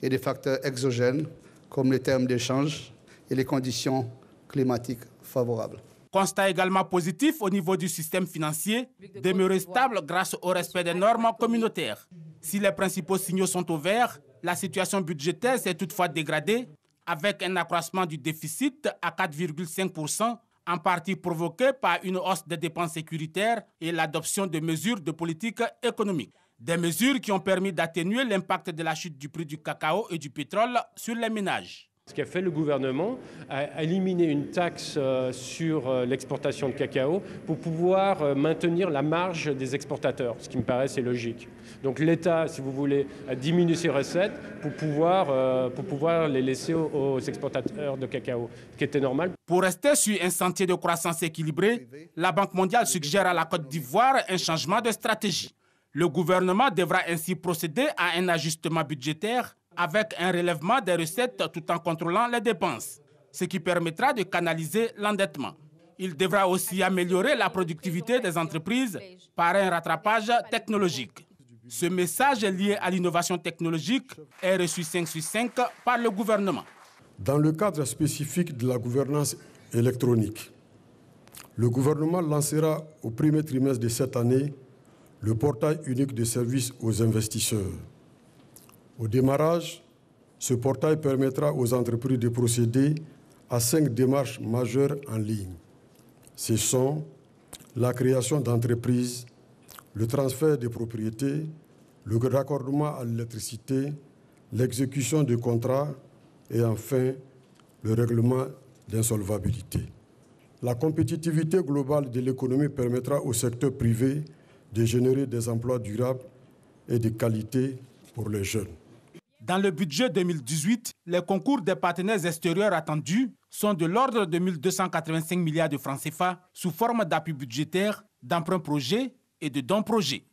[SPEAKER 20] et des facteurs exogènes comme les termes d'échange et les conditions climatiques favorables.
[SPEAKER 19] Constat également positif au niveau du système financier, demeuré stable grâce au respect des normes communautaires. Si les principaux signaux sont au vert, la situation budgétaire s'est toutefois dégradée avec un accroissement du déficit à 4,5%, en partie provoqué par une hausse des dépenses sécuritaires et l'adoption de mesures de politique économique. Des mesures qui ont permis d'atténuer l'impact de la chute du prix du cacao et du pétrole sur les ménages.
[SPEAKER 21] Ce qu'a fait le gouvernement a éliminé une taxe sur l'exportation de cacao pour pouvoir maintenir la marge des exportateurs, ce qui me paraît c'est logique. Donc l'État, si vous voulez, a diminué ses recettes pour pouvoir les laisser aux exportateurs de cacao, ce qui était normal.
[SPEAKER 19] Pour rester sur un sentier de croissance équilibré, la Banque mondiale suggère à la Côte d'Ivoire un changement de stratégie. Le gouvernement devra ainsi procéder à un ajustement budgétaire avec un relèvement des recettes tout en contrôlant les dépenses, ce qui permettra de canaliser l'endettement. Il devra aussi améliorer la productivité des entreprises par un rattrapage technologique. Ce message lié à l'innovation technologique est reçu 5 sur 5 par le gouvernement.
[SPEAKER 22] Dans le cadre spécifique de la gouvernance électronique, le gouvernement lancera au premier trimestre de cette année le portail unique de services aux investisseurs. Au démarrage, ce portail permettra aux entreprises de procéder à 5 démarches majeures en ligne. Ce sont la création d'entreprises, le transfert de propriétés, le raccordement à l'électricité, l'exécution de contrats et enfin le règlement d'insolvabilité. La compétitivité globale de l'économie permettra au secteur privé de générer des emplois durables et de qualité pour les jeunes.
[SPEAKER 19] Dans le budget 2018, les concours des partenaires extérieurs attendus sont de l'ordre de 1 285 milliards de francs CFA sous forme d'appui budgétaire, d'emprunts projets et de dons projets.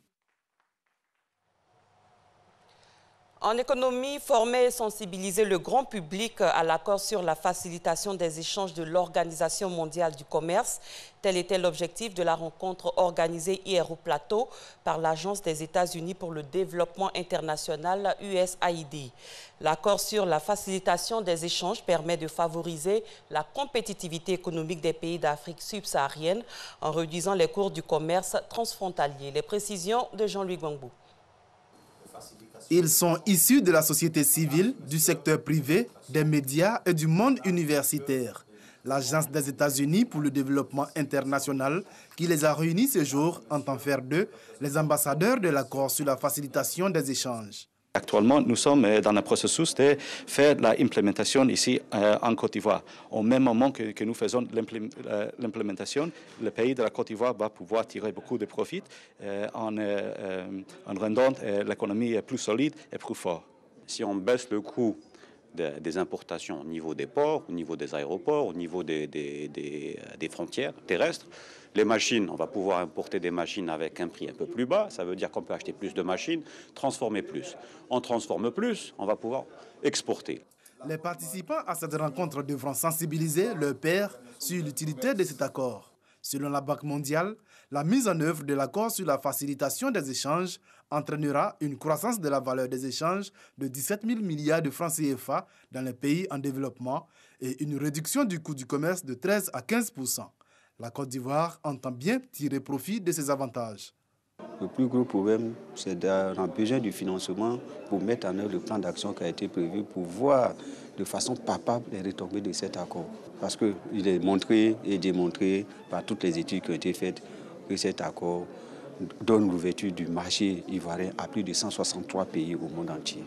[SPEAKER 18] En économie, former et sensibiliser le grand public à l'accord sur la facilitation des échanges de l'Organisation mondiale du commerce. Tel était l'objectif de la rencontre organisée hier au plateau par l'Agence des États-Unis pour le développement international USAID. L'accord sur la facilitation des échanges permet de favoriser la compétitivité économique des pays d'Afrique subsaharienne en réduisant les cours du commerce transfrontalier. Les précisions de Jean-Louis Gbangbo.
[SPEAKER 23] Ils sont issus de la société civile, du secteur privé, des médias et du monde universitaire. L'Agence des États-Unis pour le développement international qui les a réunis ce jour entend faire d'eux les ambassadeurs de l'accord sur la facilitation des échanges.
[SPEAKER 24] Actuellement, nous sommes dans un processus de faire l'implémentation ici en Côte d'Ivoire. Au même moment que nous faisons l'implémentation, le pays de la Côte d'Ivoire va pouvoir tirer beaucoup de profit en rendant l'économie plus solide et plus forte.
[SPEAKER 25] Si on baisse le coût des importations au niveau des ports, au niveau des aéroports, au niveau des frontières terrestres, les machines, on va pouvoir importer des machines avec un prix un peu plus bas. Ça veut dire qu'on peut acheter plus de machines, transformer plus. On transforme plus, on va pouvoir exporter.
[SPEAKER 23] Les participants à cette rencontre devront sensibiliser leurs pairs sur l'utilité de cet accord. Selon la Banque mondiale, la mise en œuvre de l'accord sur la facilitation des échanges entraînera une croissance de la valeur des échanges de 17 000 milliards de francs CFA dans les pays en développement et une réduction du coût du commerce de 13 à 15%. La Côte d'Ivoire entend bien tirer profit de ces avantages.
[SPEAKER 26] Le plus gros problème, c'est qu'on a besoin du financement pour mettre en œuvre le plan d'action qui a été prévu pour voir de façon palpable les retombées de cet accord. Parce qu'il est montré et démontré par toutes les études qui ont été faites que cet accord donne l'ouverture du marché ivoirien à plus de 163 pays au monde entier.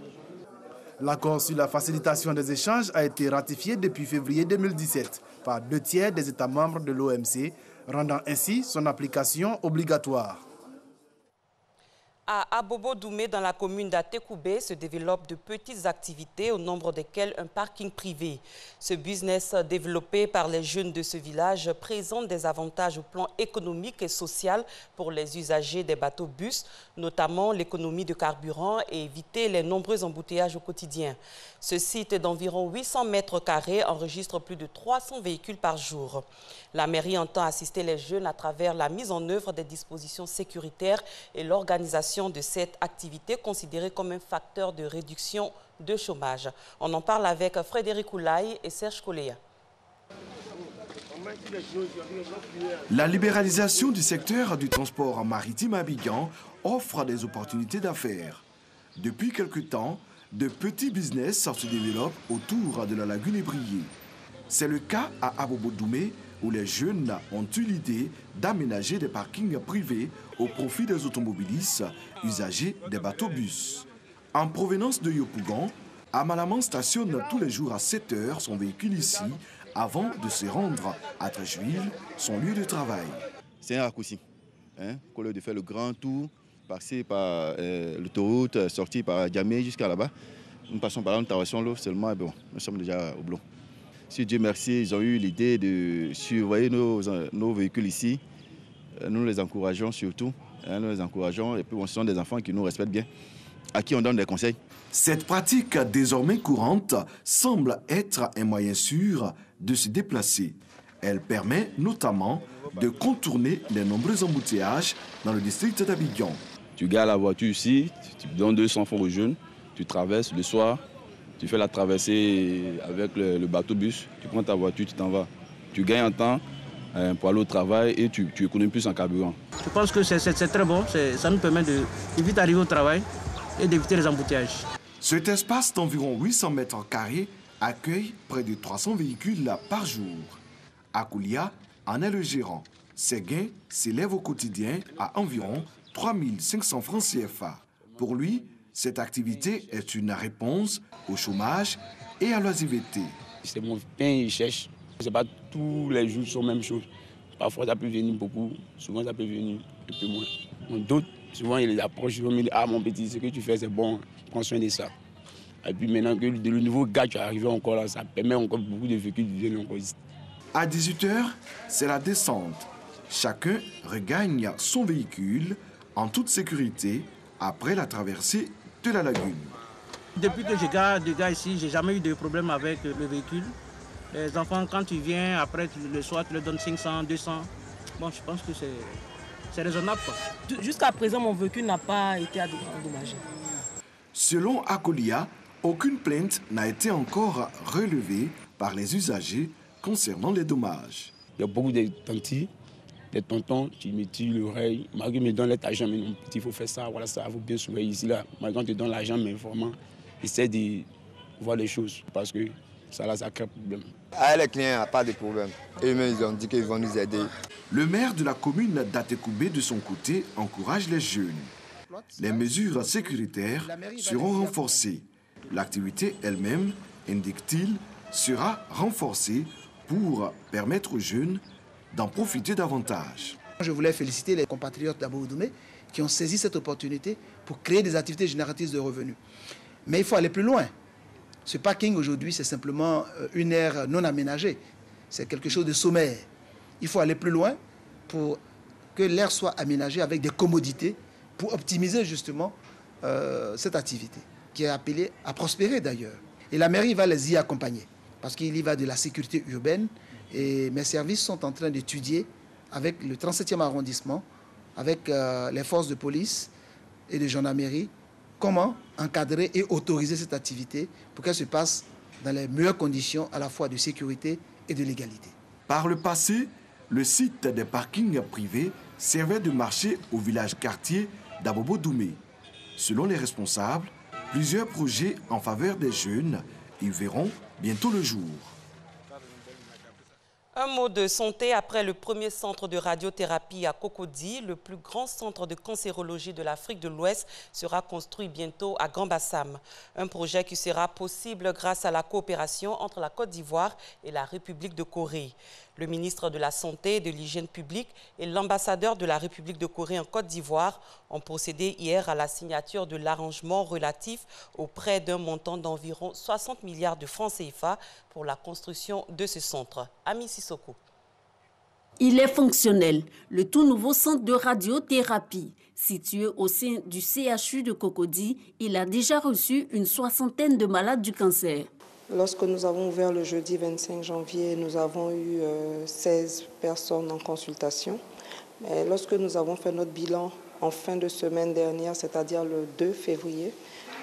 [SPEAKER 23] L'accord sur la facilitation des échanges a été ratifié depuis février 2017 par 2/3 des États membres de l'OMC, rendant ainsi son application obligatoire.
[SPEAKER 18] À Abobo Doumé, dans la commune d'Atekoubé, se développent de petites activités, au nombre desquelles un parking privé. Ce business développé par les jeunes de ce village présente des avantages au plan économique et social pour les usagers des bateaux-bus, notamment l'économie de carburant et éviter les nombreux embouteillages au quotidien. Ce site d'environ 800 mètres carrés enregistre plus de 300 véhicules par jour. La mairie entend assister les jeunes à travers la mise en œuvre des dispositions sécuritaires et l'organisation de cette activité considérée comme un facteur de réduction de chômage. On en parle avec Frédéric Oulaye et Serge Koléa.
[SPEAKER 3] La libéralisation du secteur du transport maritime à Abidjan offre des opportunités d'affaires. Depuis quelque temps, de petits business se développent autour de la lagune ébriée. C'est le cas à Abobo Doumé, où les jeunes ont eu l'idée d'aménager des parkings privés au profit des automobilistes usagers des bateaux-bus. En provenance de Yopougon, Amalaman stationne tous les jours à 7 heures son véhicule ici avant de se rendre à Tréjuil, son lieu de travail.
[SPEAKER 4] C'est un raccourci. Au lieu de faire le grand tour, passer par l'autoroute, sortir par Djamé jusqu'à là-bas, nous passons par là, nous traversons l'eau seulement, bon, nous sommes déjà au blanc. Si Dieu merci, ils ont eu l'idée de surveiller nos véhicules ici. Nous les encourageons surtout. Nous les encourageons et puis ce sont des enfants qui nous respectent bien, à qui on donne des conseils.
[SPEAKER 3] Cette pratique désormais courante semble être un moyen sûr de se déplacer. Elle permet notamment de contourner les nombreux embouteillages dans le district d'Abidjan.
[SPEAKER 4] Tu gares la voiture ici, tu donnes 200 francs aux jeunes, tu traverses le soir. Tu fais la traversée avec le bateau-bus, tu prends ta voiture, tu t'en vas. Tu gagnes en temps pour aller au travail et tu économises plus en carburant.
[SPEAKER 6] Je pense que c'est très bon, ça nous permet de vite arriver au travail et d'éviter les embouteillages.
[SPEAKER 3] Cet espace d'environ 800 mètres carrés accueille près de 300 véhicules par jour. Akoulia en est le gérant. Ses gains s'élèvent au quotidien à environ 3500 francs CFA. Pour lui, cette activité est une réponse au chômage et à l'oisiveté.
[SPEAKER 7] C'est mon pain, il cherche. Ce n'est pas tous les jours sont la même chose. Parfois, ça peut venir beaucoup, souvent, ça peut venir un peu moins. D'autres, souvent, ils les approchent, ils vont me dire « Ah, mon petit, ce que tu fais, c'est bon, prends soin de ça. » Et puis maintenant que le nouveau gars qui est arrivé encore là, ça permet encore beaucoup de véhicules de venir encore ici.
[SPEAKER 3] À 18 h, c'est la descente. Chacun regagne son véhicule en toute sécurité après la traversée de la lagune.
[SPEAKER 6] Depuis que je garde des gars ici, j'ai jamais eu de problème avec le véhicule. Les enfants, quand tu viens, après le soir, tu leur donnes 500, 200. Bon, je pense que c'est raisonnable.
[SPEAKER 2] Jusqu'à présent, mon véhicule n'a pas été endommagé.
[SPEAKER 3] Selon Akoulia, aucune plainte n'a été encore relevée par les usagers concernant les dommages.
[SPEAKER 7] Il y a beaucoup de tantis, des tontons qui me tirent l'oreille. Malgré me donne l'argent, mais non, petit, il faut faire ça, voilà ça, il faut bien surveiller ici, là. Malgré on te donne l'argent, mais vraiment, essaie de voir les choses, parce que ça, là, ça crée problème.
[SPEAKER 9] Avec les clients, il n'y a pas de problème. Eux-mêmes, ils ont dit qu'ils vont nous aider.
[SPEAKER 3] Le maire de la commune d'Atekoubé, de son côté, encourage les jeunes. Les mesures sécuritaires seront renforcées. L'activité elle-même, indique-t-il, sera renforcée pour permettre aux jeunes d'en profiter davantage.
[SPEAKER 10] Je voulais féliciter les compatriotes d'Abobo Doumé qui ont saisi cette opportunité pour créer des activités génératrices de revenus. Mais il faut aller plus loin. Ce parking aujourd'hui, c'est simplement une aire non aménagée. C'est quelque chose de sommaire. Il faut aller plus loin pour que l'aire soit aménagée avec des commodités pour optimiser justement cette activité qui est appelée à prospérer d'ailleurs. Et la mairie va les y accompagner parce qu'il y va de la sécurité urbaine et mes services sont en train d'étudier avec le 37e arrondissement, avec les forces de police et de gendarmerie, comment encadrer et autoriser cette activité pour qu'elle se passe dans les meilleures conditions à la fois de sécurité et de légalité.
[SPEAKER 3] Par le passé, le site des parkings privés servait de marché au village-quartier d'Abobo Doumé. Selon les responsables, plusieurs projets en faveur des jeunes y verront bientôt le jour.
[SPEAKER 18] Un mot de santé après le premier centre de radiothérapie à Cocody. Le plus grand centre de cancérologie de l'Afrique de l'Ouest sera construit bientôt à Grand-Bassam. Un projet qui sera possible grâce à la coopération entre la Côte d'Ivoire et la République de Corée. Le ministre de la Santé et de l'Hygiène publique et l'ambassadeur de la République de Corée en Côte d'Ivoire ont procédé hier à la signature de l'arrangement relatif au prêt d'un montant d'environ 60 milliards de francs CFA pour la construction de ce centre. Ami Sissoko.
[SPEAKER 5] Il est fonctionnel. Le tout nouveau centre de radiothérapie, situé au sein du CHU de Cocody, il a déjà reçu une 60aine de malades du cancer.
[SPEAKER 8] Lorsque nous avons ouvert le jeudi 25 janvier, nous avons eu 16 personnes en consultation. Mais lorsque nous avons fait notre bilan en fin de semaine dernière, c'est-à-dire le 2 février,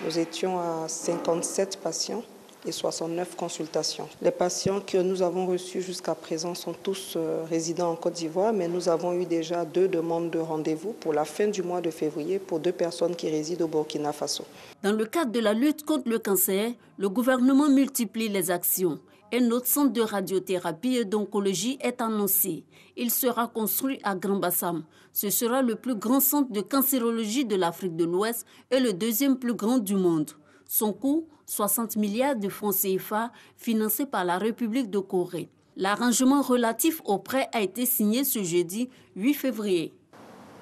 [SPEAKER 8] nous étions à 57 patients et 69 consultations. Les patients que nous avons reçus jusqu'à présent sont tous résidents en Côte d'Ivoire, mais nous avons eu déjà 2 demandes de rendez-vous pour la fin du mois de février pour 2 personnes qui résident au Burkina Faso.
[SPEAKER 5] Dans le cadre de la lutte contre le cancer, le gouvernement multiplie les actions. Un autre centre de radiothérapie et d'oncologie est annoncé. Il sera construit à Grand-Bassam. Ce sera le plus grand centre de cancérologie de l'Afrique de l'Ouest et le deuxième plus grand du monde. Son coût, 60 milliards de francs CFA financés par la République de Corée. L'arrangement relatif au prêt a été signé ce jeudi 8 février.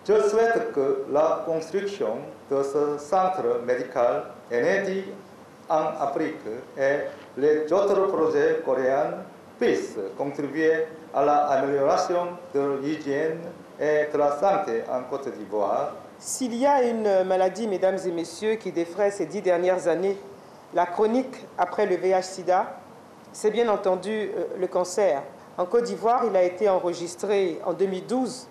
[SPEAKER 11] Je souhaite que la construction de ce centre médical inédit en Afrique et les autres projets coréens puissent contribuer à l'amélioration de l'hygiène et de la santé en Côte d'Ivoire.
[SPEAKER 8] S'il y a une maladie, mesdames et messieurs, qui défraie ces 10 dernières années, la chronique après le VIH-Sida, c'est bien entendu le cancer. En Côte d'Ivoire, il a été enregistré en 2012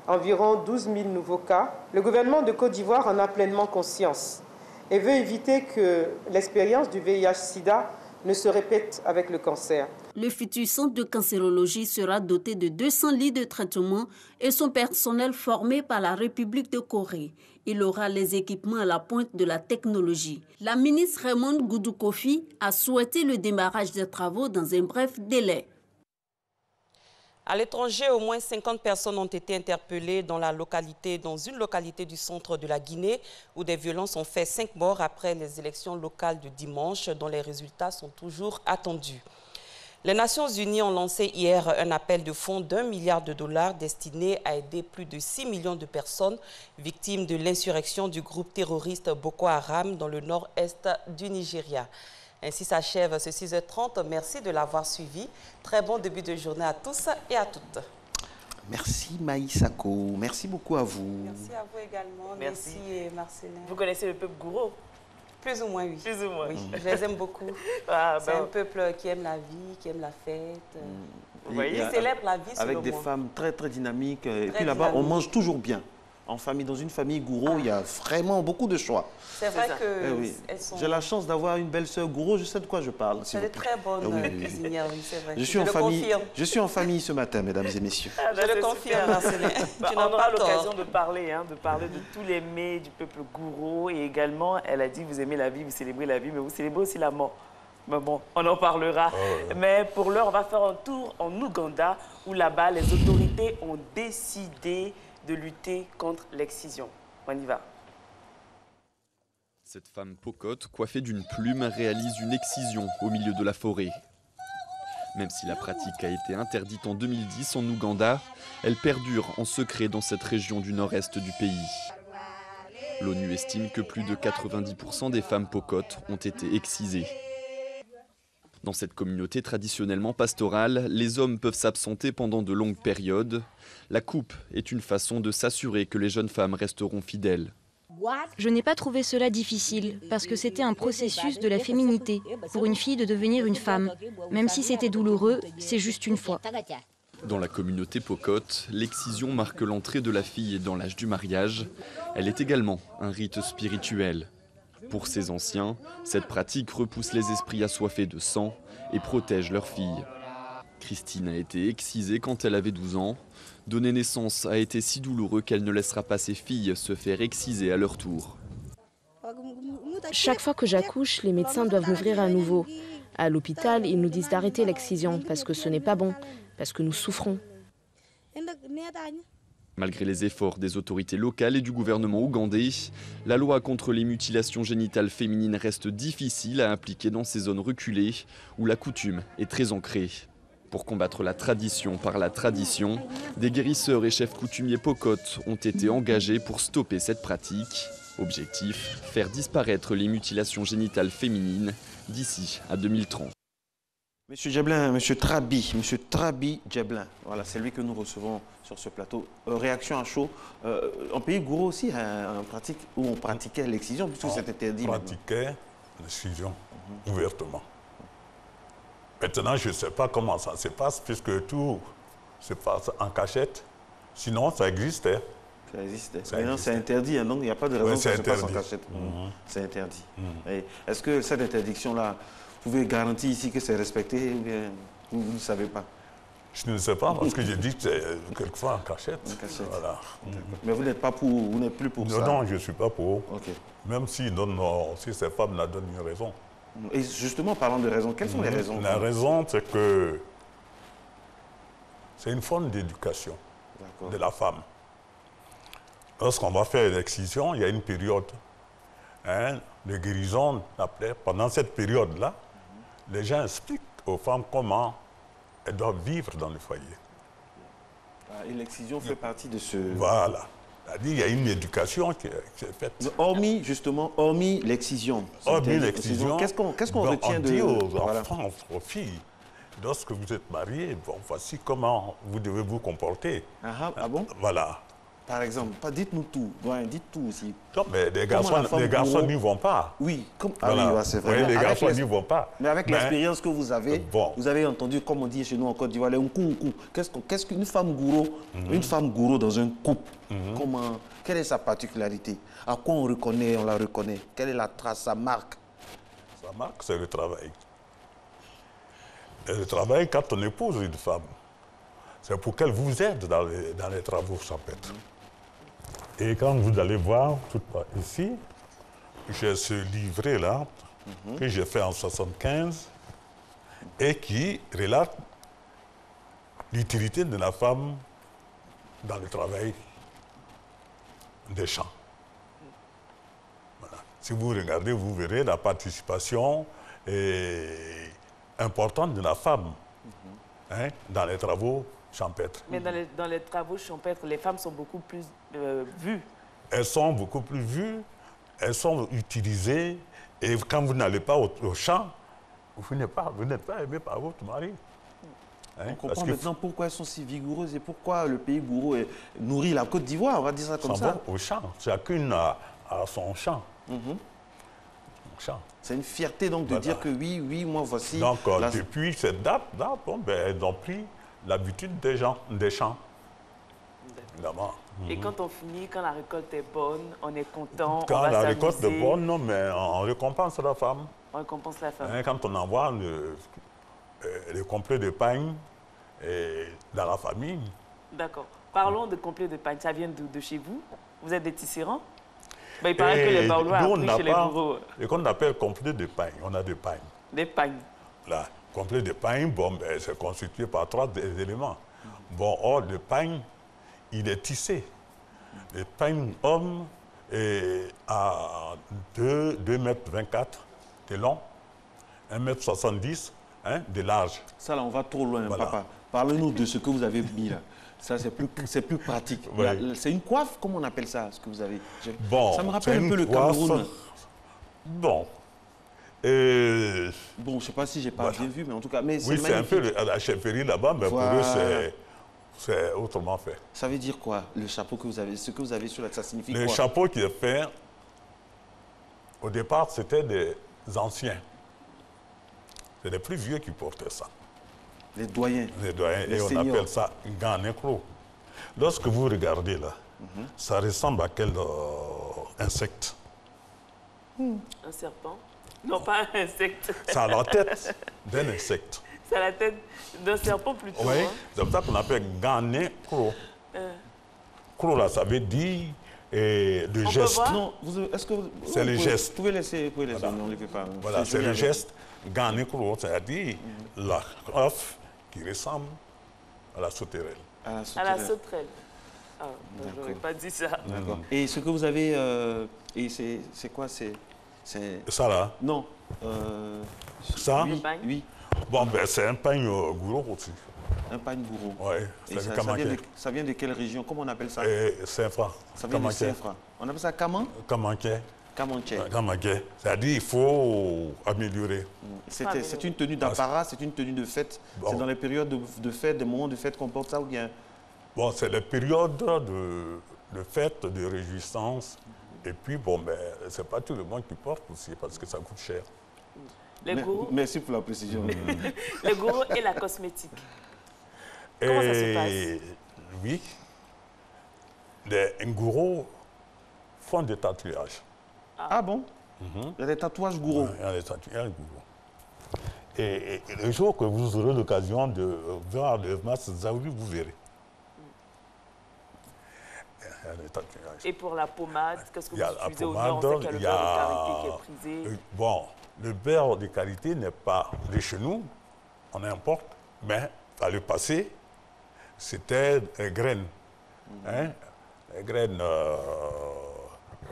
[SPEAKER 8] environ 12 000 nouveaux cas. Le gouvernement de Côte d'Ivoire en a pleinement conscience et veut éviter que l'expérience du VIH-Sida ne se répète avec le cancer.
[SPEAKER 5] Le futur centre de cancérologie sera doté de 200 lits de traitement et son personnel formé par la République de Corée. Il aura les équipements à la pointe de la technologie. La ministre Raymond Goudou Kofi a souhaité le démarrage des travaux dans un bref délai.
[SPEAKER 18] À l'étranger, au moins 50 personnes ont été interpellées dans une localité du centre de la Guinée où des violences ont fait 5 morts après les élections locales de dimanche dont les résultats sont toujours attendus. Les Nations Unies ont lancé hier un appel de fonds d'1 milliard de dollars destiné à aider plus de 6 millions de personnes victimes de l'insurrection du groupe terroriste Boko Haram dans le nord-est du Nigeria. Ainsi s'achève ce 6h30. Merci de l'avoir suivi. Très bon début de journée à tous et à toutes.
[SPEAKER 1] Merci Maïsako. Merci beaucoup à vous.
[SPEAKER 18] Merci à vous également.
[SPEAKER 2] Merci
[SPEAKER 18] Marcelin.
[SPEAKER 2] Vous connaissez le peuple Gouro?
[SPEAKER 18] Plus ou moins, oui.
[SPEAKER 2] Plus ou moins.
[SPEAKER 18] Oui, je les aime beaucoup. C'est un peuple qui aime la vie, qui aime la fête.
[SPEAKER 2] Vous voyez,
[SPEAKER 18] ils célèbrent la vie
[SPEAKER 1] avec des femmes très très dynamiques. Et puis là-bas, on mange toujours bien. En famille, dans une famille Gouro, il y a vraiment beaucoup de choix.
[SPEAKER 18] C'est vrai que
[SPEAKER 1] oui.
[SPEAKER 18] elles sont...
[SPEAKER 1] J'ai la chance d'avoir une belle-sœur Gouro, je sais de quoi je parle.
[SPEAKER 18] C'est des très bonnes cuisinières, oui, c'est vrai.
[SPEAKER 1] Je suis en famille ce matin, mesdames et messieurs.
[SPEAKER 18] Je le confirme, Marcelin.
[SPEAKER 2] On aura l'occasion de parler de tous les mets du peuple Gouro. Et également, elle a dit, vous aimez la vie, vous célébrez la vie, mais vous célébrez aussi la mort. Mais bon, on en parlera. Mais pour l'heure, on va faire un tour en Ouganda, où là-bas, les autorités ont décidé de lutter contre l'excision. On y va.
[SPEAKER 12] Cette femme Pocotte, coiffée d'une plume, réalise une excision au milieu de la forêt. Même si la pratique a été interdite en 2010 en Ouganda, elle perdure en secret dans cette région du nord-est du pays. L'ONU estime que plus de 90% des femmes Pocottes ont été excisées. Dans cette communauté traditionnellement pastorale, les hommes peuvent s'absenter pendant de longues périodes. La coupe est une façon de s'assurer que les jeunes femmes resteront fidèles.
[SPEAKER 13] Je n'ai pas trouvé cela difficile, parce que c'était un processus de la féminité, pour une fille de devenir une femme. Même si c'était douloureux, c'est juste une fois.
[SPEAKER 12] Dans la communauté Pocotte, l'excision marque l'entrée de la fille dans l'âge du mariage. Elle est également un rite spirituel. Pour ces anciens, cette pratique repousse les esprits assoiffés de sang et protège leurs filles. Christine a été excisée quand elle avait 12 ans. Donner naissance a été si douloureux qu'elle ne laissera pas ses filles se faire exciser à leur tour.
[SPEAKER 13] Chaque fois que j'accouche, les médecins doivent m'ouvrir à nouveau.
[SPEAKER 14] À l'hôpital, ils nous disent d'arrêter l'excision parce que ce n'est pas bon, parce que nous souffrons.
[SPEAKER 12] Malgré les efforts des autorités locales et du gouvernement ougandais, la loi contre les mutilations génitales féminines reste difficile à appliquer dans ces zones reculées où la coutume est très ancrée. Pour combattre la tradition par la tradition, des guérisseurs et chefs coutumiers Pokotes ont été engagés pour stopper cette pratique. Objectif, faire disparaître les mutilations génitales féminines d'ici à 2030.
[SPEAKER 1] Monsieur Djeblin, Monsieur Trabi Djeblin, voilà, c'est lui que nous recevons sur ce plateau. Réaction à chaud. En pays Gouro aussi, où on pratiquait l'excision, puisque c'est interdit.
[SPEAKER 15] On pratiquait l'excision ouvertement. Maintenant, je ne sais pas comment ça se passe, puisque tout se passe en cachette. Sinon, ça existait.
[SPEAKER 1] Ça existait. Maintenant, c'est interdit, hein, donc il n'y a pas de raison que ça se passe en cachette. C'est interdit. Est-ce que cette interdiction-là, vous pouvez garantir ici que c'est respecté ou bien vous ne savez pas?
[SPEAKER 15] Je ne sais pas, parce que j'ai dit que c'est quelquefois en cachette. Voilà.
[SPEAKER 1] Mais vous n'êtes pas pour, vous n'êtes plus pour ça?
[SPEAKER 15] Non, je ne suis pas pour. Même si ces femmes la donnent une raison.
[SPEAKER 1] Et justement, parlant de raison, quelles sont les raisons?
[SPEAKER 15] La raison, c'est que c'est une forme d'éducation de la femme. Lorsqu'on va faire l'excision, il y a une période de guérison. Pendant cette période-là, les gens expliquent aux femmes comment elles doivent vivre dans le foyer.
[SPEAKER 1] Et l'excision fait partie de ce...
[SPEAKER 15] Voilà. C'est-à-dire qu'il y a une éducation qui est faite.
[SPEAKER 1] Hormis l'excision.
[SPEAKER 15] Hormis l'excision.
[SPEAKER 1] Qu'est-ce qu'on retient de...
[SPEAKER 15] On dit aux enfants, aux filles, lorsque vous êtes mariés, bon, voici comment vous devez vous comporter.
[SPEAKER 1] Ah bon?
[SPEAKER 15] Voilà.
[SPEAKER 1] Par exemple, dites-nous tout, dites tout aussi.
[SPEAKER 15] Non, mais les garçons n'y vont pas.
[SPEAKER 1] Oui,
[SPEAKER 15] voilà.
[SPEAKER 1] Oui, c'est vrai.
[SPEAKER 15] Oui, les garçons n'y vont pas.
[SPEAKER 1] Mais avec l'expérience que vous avez, vous avez entendu, comme on dit chez nous en Côte d'Ivoire, un coup. Qu'est-ce qu'une femme gourou dans un couple, quelle est sa particularité? À quoi on la reconnaît? Quelle est la trace, sa marque?
[SPEAKER 15] Sa marque, c'est le travail. Et le travail, quand on épouse une femme, c'est pour qu'elle vous aide dans les travaux champêtres. Et quand vous allez voir, tout ici, j'ai ce livret-là que j'ai fait en 1975 et qui relate l'utilité de la femme dans le travail des champs. Voilà. Si vous regardez, vous verrez la participation importante de la femme dans les travaux champêtres.
[SPEAKER 2] Mais dans les travaux champêtres, les femmes sont beaucoup plus vues.
[SPEAKER 15] Elles sont beaucoup plus vues, elles sont utilisées. Et quand vous n'allez pas au champ, vous n'êtes pas aimé par votre mari.
[SPEAKER 1] On comprend maintenant pourquoi elles sont si vigoureuses et pourquoi le pays Gouro nourrit la Côte d'Ivoire, on va dire ça comme ça.
[SPEAKER 15] Au champ, chacune a son champ.
[SPEAKER 1] C'est une fierté donc de dire que oui, moi voici...
[SPEAKER 15] Donc depuis cette date-là, elles ont pris l'habitude des champs.
[SPEAKER 2] Et quand on finit, quand la récolte est bonne, on est content,
[SPEAKER 15] quand la récolte est bonne, non, mais on récompense la femme.
[SPEAKER 2] On récompense la femme.
[SPEAKER 15] Quand on envoie le complet de pain dans la famille.
[SPEAKER 2] D'accord. Parlons de complet de pain. Ça vient de chez vous? Vous êtes des tisserands? Il paraît que les Baoulois ont appris chez les bourreaux.
[SPEAKER 15] Et qu'on appelle complet de pain, on a des pains.
[SPEAKER 2] Des pains.
[SPEAKER 15] Là, complet de pain, c'est constitué par 3 éléments. Or, le pain, il est tissé. Le pain homme est à 2,24 m de long, 1,70 m de large.
[SPEAKER 1] Ça, là, on va trop loin, papa. Parlez-nous de ce que vous avez mis là. Ça, c'est plus pratique. Oui. C'est une coiffe, comment on appelle ça, ce que vous avez? Ça me rappelle un peu le Cameroun.
[SPEAKER 15] Bon,
[SPEAKER 1] je ne sais pas si j'ai pas bien vu, mais en tout cas... Mais
[SPEAKER 15] oui, c'est un peu la chefferie là-bas, mais pour eux, c'est autrement fait.
[SPEAKER 1] Ça veut dire quoi, le chapeau que vous avez, ce que vous avez sur là, ça signifie quoi?
[SPEAKER 15] Le chapeau qui est fait, au départ, c'était des anciens. C'est les plus vieux qui portaient ça.
[SPEAKER 1] Les doyens.
[SPEAKER 15] Les doyens, et on appelle ça ganécro. Lorsque vous regardez là, ça ressemble à quel insecte?
[SPEAKER 2] Un serpent? Non, pas un insecte.
[SPEAKER 15] Ça a la tête d'un insecte.
[SPEAKER 2] C'est la tête d'un serpent plutôt.
[SPEAKER 15] Oui, c'est pour ça qu'on appelle ganécro. Cro là, ça veut dire le geste.
[SPEAKER 1] Non, est-ce que
[SPEAKER 15] c'est le geste.
[SPEAKER 1] Vous pouvez laisser, on ne le fait pas.
[SPEAKER 15] Voilà, c'est le geste. Ganécro, c'est-à-dire la œuf qui ressemble à la sauterelle.
[SPEAKER 2] À la sauterelle. Ah, je n'aurais pas dit ça.
[SPEAKER 1] D'accord. Et ce que vous avez, c'est quoi? C'est
[SPEAKER 15] ça là?
[SPEAKER 1] Non.
[SPEAKER 15] Ça?
[SPEAKER 1] Oui.
[SPEAKER 15] Bon, ben, c'est un pain gourou aussi.
[SPEAKER 1] Un pain gourou.
[SPEAKER 15] Oui,
[SPEAKER 1] ça vient de quelle région? Comment on appelle ça?
[SPEAKER 15] Saint-Fra.
[SPEAKER 1] Ça vient de Saint-Fra. On appelle ça comment?
[SPEAKER 15] Kamanké.
[SPEAKER 1] Kamanké.
[SPEAKER 15] Kamanké. C'est-à-dire qu'il faut améliorer.
[SPEAKER 1] C'est une tenue d'apparat, c'est une tenue de fête. Bon. C'est dans les périodes de fête, des moments de fête qu'on porte ça ou bien?
[SPEAKER 15] Bon, c'est les périodes de fête, de réjouissance. Et puis, bon, ben, c'est pas tout le monde qui porte aussi parce que ça coûte cher.
[SPEAKER 1] Merci pour la précision.
[SPEAKER 2] Le gourou et la cosmétique. Comment ça se passe?
[SPEAKER 15] Oui. Les gourous font des tatouages.
[SPEAKER 1] Ah bon? Il y a des tatouages gourous.
[SPEAKER 15] Oui, il y a des tatouages gourous. Et le jour que vous aurez l'occasion de voir le masque Zaouli, vous verrez.
[SPEAKER 2] Et pour la pommade, qu'est-ce que vous utilisez au nord? On sait qu'il y a le beurre de karité qui est prisé.
[SPEAKER 15] Bon, le beurre de karité n'est pas de chez nous, on importe, mais à le passé, c'était des graines. Hein? Les graines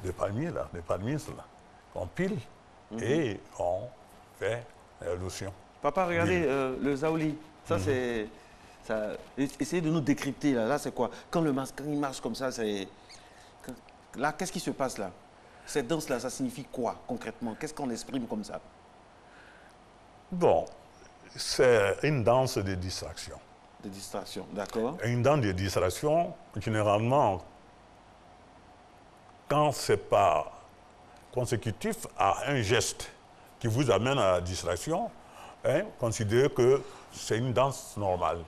[SPEAKER 15] de palmier, là, des palmiers, là, qu'on pile et on fait la lotion.
[SPEAKER 1] Papa, regardez le Zaouli. Ça, c'est... Essayez de nous décrypter, là. Là, c'est quoi? Quand il marche comme ça, c'est... Là, qu'est-ce qui se passe, là? Cette danse-là, ça signifie quoi, concrètement? Qu'est-ce qu'on exprime comme ça?
[SPEAKER 15] Bon, c'est une danse de distraction.
[SPEAKER 1] De distraction, d'accord.
[SPEAKER 15] Une danse de distraction, généralement, quand ce n'est pas consécutif à un geste qui vous amène à la distraction, hein, considérez que c'est une danse normale.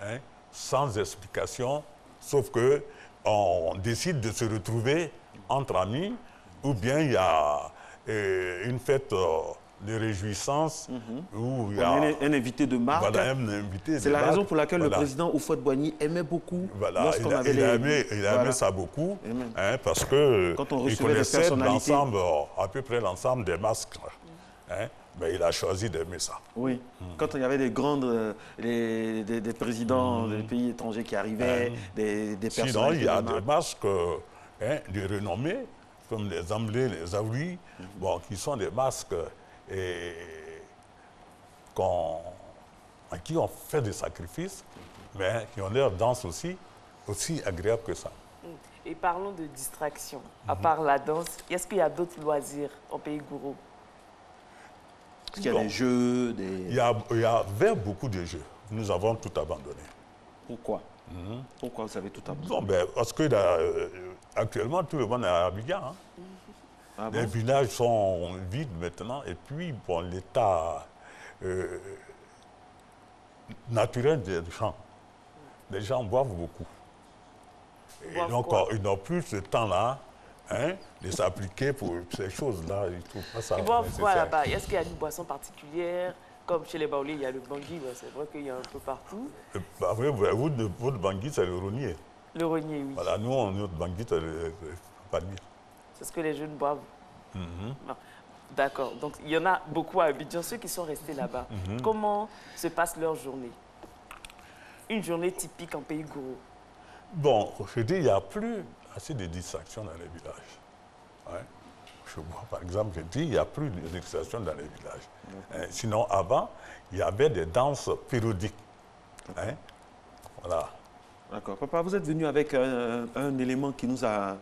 [SPEAKER 15] Hein, sans explication, sauf que on décide de se retrouver entre amis, ou bien il y a une fête de réjouissance, où il y a
[SPEAKER 1] un invité de marque.
[SPEAKER 15] Voilà, un invité de marque.
[SPEAKER 1] C'est la raison pour laquelle le président Houphouët-Boigny aimait beaucoup.
[SPEAKER 15] Voilà, il aimait ça beaucoup, hein, parce que il connaissait l'ensemble, à peu près l'ensemble des masques. Hein, mais il a choisi d'aimer ça.
[SPEAKER 1] Oui. Quand il y avait des grandes, des présidents des pays étrangers qui arrivaient, des personnalités.
[SPEAKER 15] Sinon, il y a des masques de renommée, comme les Amblés, les Zaouli, bon, qui sont des masques à qui on fait des sacrifices, mais qui ont leur danse aussi agréable que ça.
[SPEAKER 2] Et parlons de distraction. À part la danse, est-ce qu'il y a d'autres loisirs au pays gourou?
[SPEAKER 1] Est-ce qu'il y a des jeux,
[SPEAKER 15] Il y avait beaucoup de jeux. Nous avons tout abandonné.
[SPEAKER 1] Pourquoi? Pourquoi vous avez tout abandonné?
[SPEAKER 15] Bon, ben, parce que actuellement, tout le monde est à Abidjan. Hein. Ah bon? Les villages sont vides maintenant. Et puis, bon, l'état naturel des gens. Les gens boivent beaucoup. Et donc, ils n'ont plus ce temps-là, hein, de s'appliquer pour ces choses-là.
[SPEAKER 2] Ils boivent quoi là-bas? Est-ce qu'il y a une boisson particulière? Comme chez les Baoulés, il y a le bangui, c'est vrai qu'il y a un peu partout.
[SPEAKER 15] Votre bangui, c'est le rognier.
[SPEAKER 2] Le rognier, oui.
[SPEAKER 15] Voilà, nous, notre bangui, c'est le palmier.
[SPEAKER 2] C'est ce que les jeunes boivent. D'accord. Donc, il y en a beaucoup à Abidjan, ceux qui sont restés là-bas. Comment se passe leur journée? Une journée typique en pays gourou.
[SPEAKER 15] Bon, je dis, il n'y a plus assez de distractions dans les villages. Ouais. Par exemple, je dis, il n'y a plus de distractions dans les villages. Sinon, avant, il y avait des danses périodiques. Hein? Voilà.
[SPEAKER 1] D'accord. Papa, vous êtes venu avec un élément qui nous a...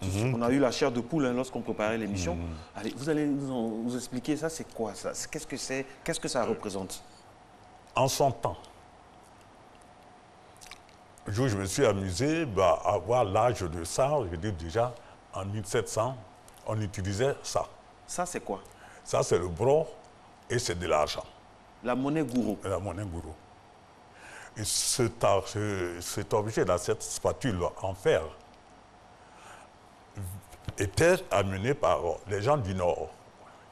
[SPEAKER 1] On a eu la chair de poule lorsqu'on préparait l'émission. Allez, vous allez nous expliquer ça, c'est quoi ça? Qu'est-ce que c'est? Qu'est-ce que ça représente?
[SPEAKER 15] En son temps, le jour où je me suis amusé à voir l'âge de ça, je dis déjà, en 1700, on utilisait ça.
[SPEAKER 1] Ça, c'est quoi?
[SPEAKER 15] Ça, c'est le bro et c'est de l'argent.
[SPEAKER 1] La monnaie gourou.
[SPEAKER 15] La monnaie gourou. Et cet objet-là, cette spatule en fer, était amené par les gens du Nord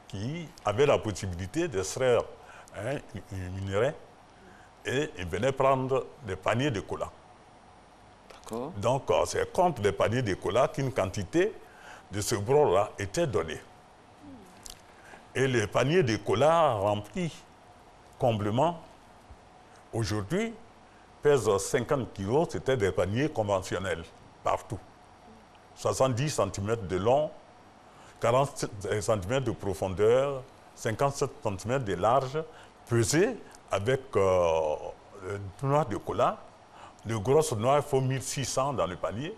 [SPEAKER 15] qui avaient la possibilité d'extraire un minerai et ils venaient prendre des paniers de cola. D'accord. Donc, c'est contre les paniers de cola qu'une quantité de ce bro-là était donnée. Et les paniers de cola remplis, comblement, aujourd'hui, pèsent 50 kilos, c'était des paniers conventionnels, partout. 70 cm de long, 40 cm de profondeur, 57 cm de large, pesés avec le noix de cola. Les grosses noix, il faut 1600 dans le panier.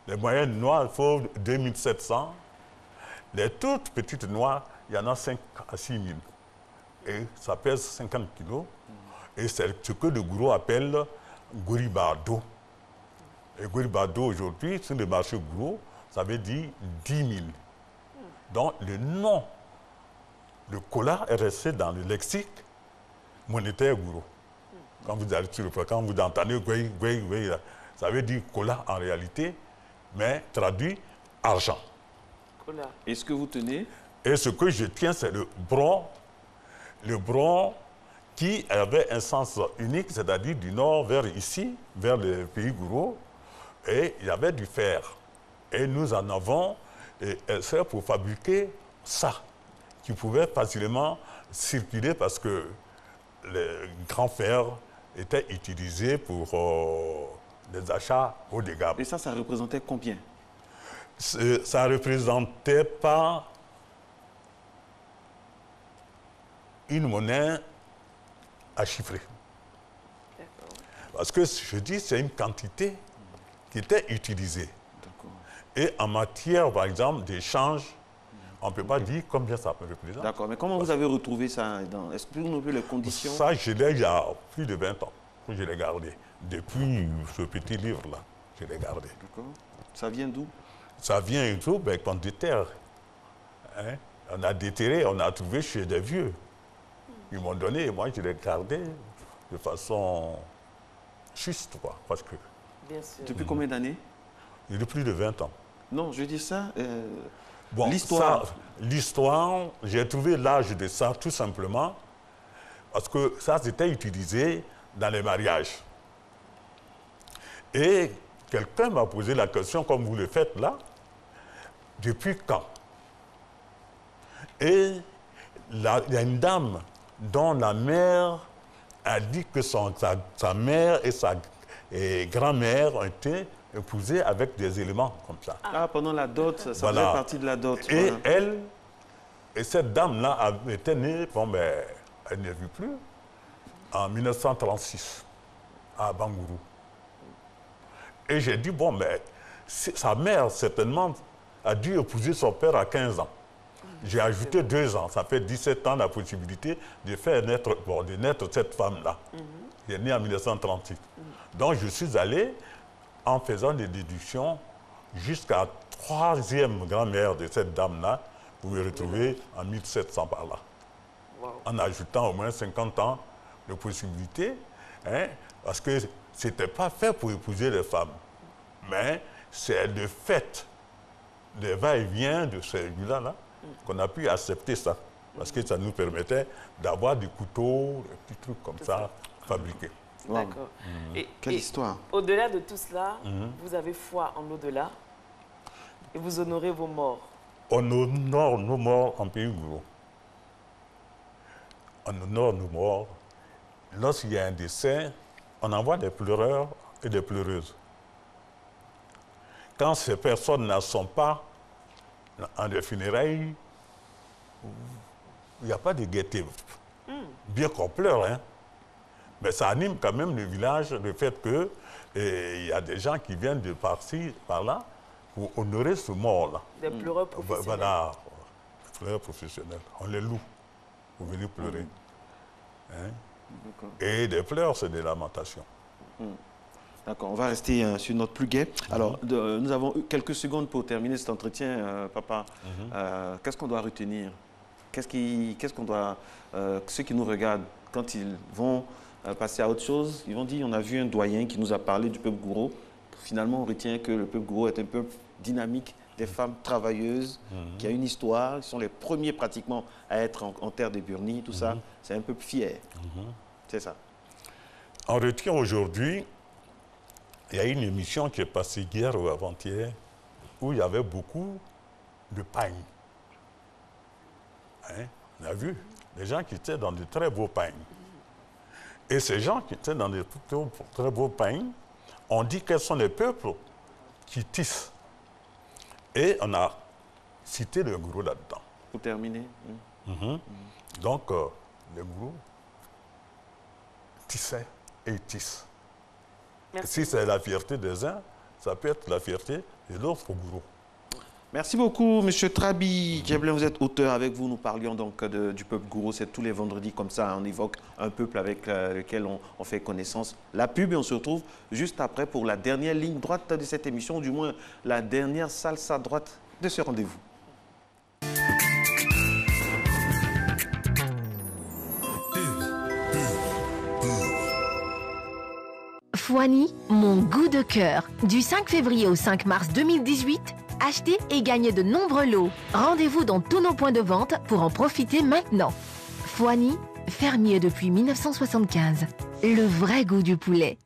[SPEAKER 15] Les moyennes noix, il faut 2700. Les toutes petites noix, il y en a 5 à 6 000. Et ça pèse 50 kilos. Et c'est ce que le gourou appelle gouribado. Et gouribado, aujourd'hui, sur le marché gourou, ça veut dire 10 000. Donc, le nom de cola est resté dans le lexique monétaire gourou. Quand vous allez sur le plan, quand vous entendez goui, ça veut dire cola en réalité, mais traduit argent.
[SPEAKER 1] Et ce que vous tenez?
[SPEAKER 15] Et ce que je tiens, c'est le bron qui avait un sens unique, c'est-à-dire du nord vers ici, vers le pays gourou, et il y avait du fer. Et nous en avons fait pour fabriquer ça, qui pouvait facilement circuler parce que le grand fer était utilisé pour des achats haut de gamme.
[SPEAKER 1] Et ça représentait combien?
[SPEAKER 15] Ça ne représentait pas une monnaie à chiffrer. Parce que je dis, c'est une quantité qui était utilisée. Et en matière, par exemple, d'échange, on ne peut pas dire combien ça peut représenter.
[SPEAKER 1] D'accord, mais comment vous avez retrouvé ça? Est-ce que vous avez les conditions?
[SPEAKER 15] Ça, je l'ai il y a plus de 20 ans que je l'ai gardé. Depuis ce petit livre-là, je l'ai gardé.
[SPEAKER 1] D'accord. Ça vient d'où? Ça
[SPEAKER 15] vient d'où? Ben, qu'on déterre. Hein? On a déterré, on a trouvé chez des vieux. Ils m'ont donné et moi, je l'ai gardé de façon juste, quoi. Parce que...
[SPEAKER 2] Bien sûr.
[SPEAKER 1] Depuis combien d'années?
[SPEAKER 15] Depuis plus de 20 ans.
[SPEAKER 1] Non, je dis ça...
[SPEAKER 15] Bon, l'histoire, j'ai trouvé l'âge de ça tout simplement parce que ça, c'était utilisé dans les mariages. Et quelqu'un m'a posé la question, comme vous le faites là, depuis quand? Et il y a une dame dont la mère a dit que sa mère et sa grand-mère ont été épousées avec des éléments comme ça.
[SPEAKER 1] Ah, pendant la dot, ça faisait partie de la dot.
[SPEAKER 15] Et elle, et cette dame-là était née, bon, ben, elle n'est vue plus, en 1936, à Bangourou. Et j'ai dit, bon, mais sa mère, certainement, a dû épouser son père à 15 ans. J'ai ajouté 2 ans, ça fait 17 ans la possibilité de faire naître, de naître cette femme-là. Elle est née en 1938. Donc je suis allé, en faisant des déductions, jusqu'à la 3e grand-mère de cette dame-là, vous me retrouvez en 1700 par là. Wow. En ajoutant au moins 50 ans de possibilités, hein, parce que ce n'était pas fait pour épouser les femmes. Mais c'est le fait des va-et-vient de celui-là là, qu'on a pu accepter ça. Parce que ça nous permettait d'avoir des couteaux, des petits trucs comme ça, fabriqués.
[SPEAKER 2] D'accord.
[SPEAKER 1] Quelle histoire.
[SPEAKER 2] Au-delà de tout cela, vous avez foi en l'au-delà et vous honorez vos morts.
[SPEAKER 15] On honore nos morts en pays gros. On honore nos morts. Lorsqu'il y a un décès, on envoie des pleureurs et des pleureuses. Quand ces personnes ne sont pas en des funérailles, il n'y a pas de gaieté. Bien qu'on pleure, hein. Mais ça anime quand même le village, le fait qu'il y a des gens qui viennent de par-ci, par-là, pour honorer ce mort-là.
[SPEAKER 2] Des pleureurs professionnels.
[SPEAKER 15] Voilà, des pleureurs professionnels. On les loue pour venir pleurer. Hein? Et des pleurs, c'est des lamentations.
[SPEAKER 1] D'accord, on va rester sur notre plus gai. Alors, nous avons quelques secondes pour terminer cet entretien, papa. Qu'est-ce qu'on doit retenir? Qu'est-ce qu'on doit... ceux qui nous regardent, quand ils vont passer à autre chose, ils vont dire, on a vu un doyen qui nous a parlé du peuple gouro. Finalement, on retient que le peuple gouro est un peuple dynamique, des femmes travailleuses, qui a une histoire, ils sont les premiers pratiquement à être en terre de Burni, tout ça. C'est un peuple fier. C'est ça.
[SPEAKER 15] On retient aujourd'hui, il y a une émission qui est passée hier ou avant-hier, où il y avait beaucoup de pagne. Hein? On a vu des gens qui étaient dans de très beaux peignes. Et ces gens qui étaient dans de très beaux peignes, on dit quels sont les peuples qui tissent. Et on a cité le gourou là-dedans.
[SPEAKER 1] Pour terminer.
[SPEAKER 15] Donc, le gourou tissait et tisse. Si c'est la fierté des uns, ça peut être la fierté de l'autre gourou.
[SPEAKER 1] Merci beaucoup, M. Trabi. Djeblin, vous êtes auteur. Avec vous, nous parlions donc du peuple gourou. C'est tous les vendredis comme ça. On évoque un peuple avec lequel on fait connaissance. La pub, et on se retrouve juste après pour la dernière ligne droite de cette émission, ou du moins la dernière salsa droite de ce rendez-vous.
[SPEAKER 16] Fouani, mon goût de cœur. Du 5 février au 5 mars 2018, achetez et gagnez de nombreux lots. Rendez-vous dans tous nos points de vente pour en profiter maintenant. Fouani, fermier depuis 1975. Le vrai goût du poulet.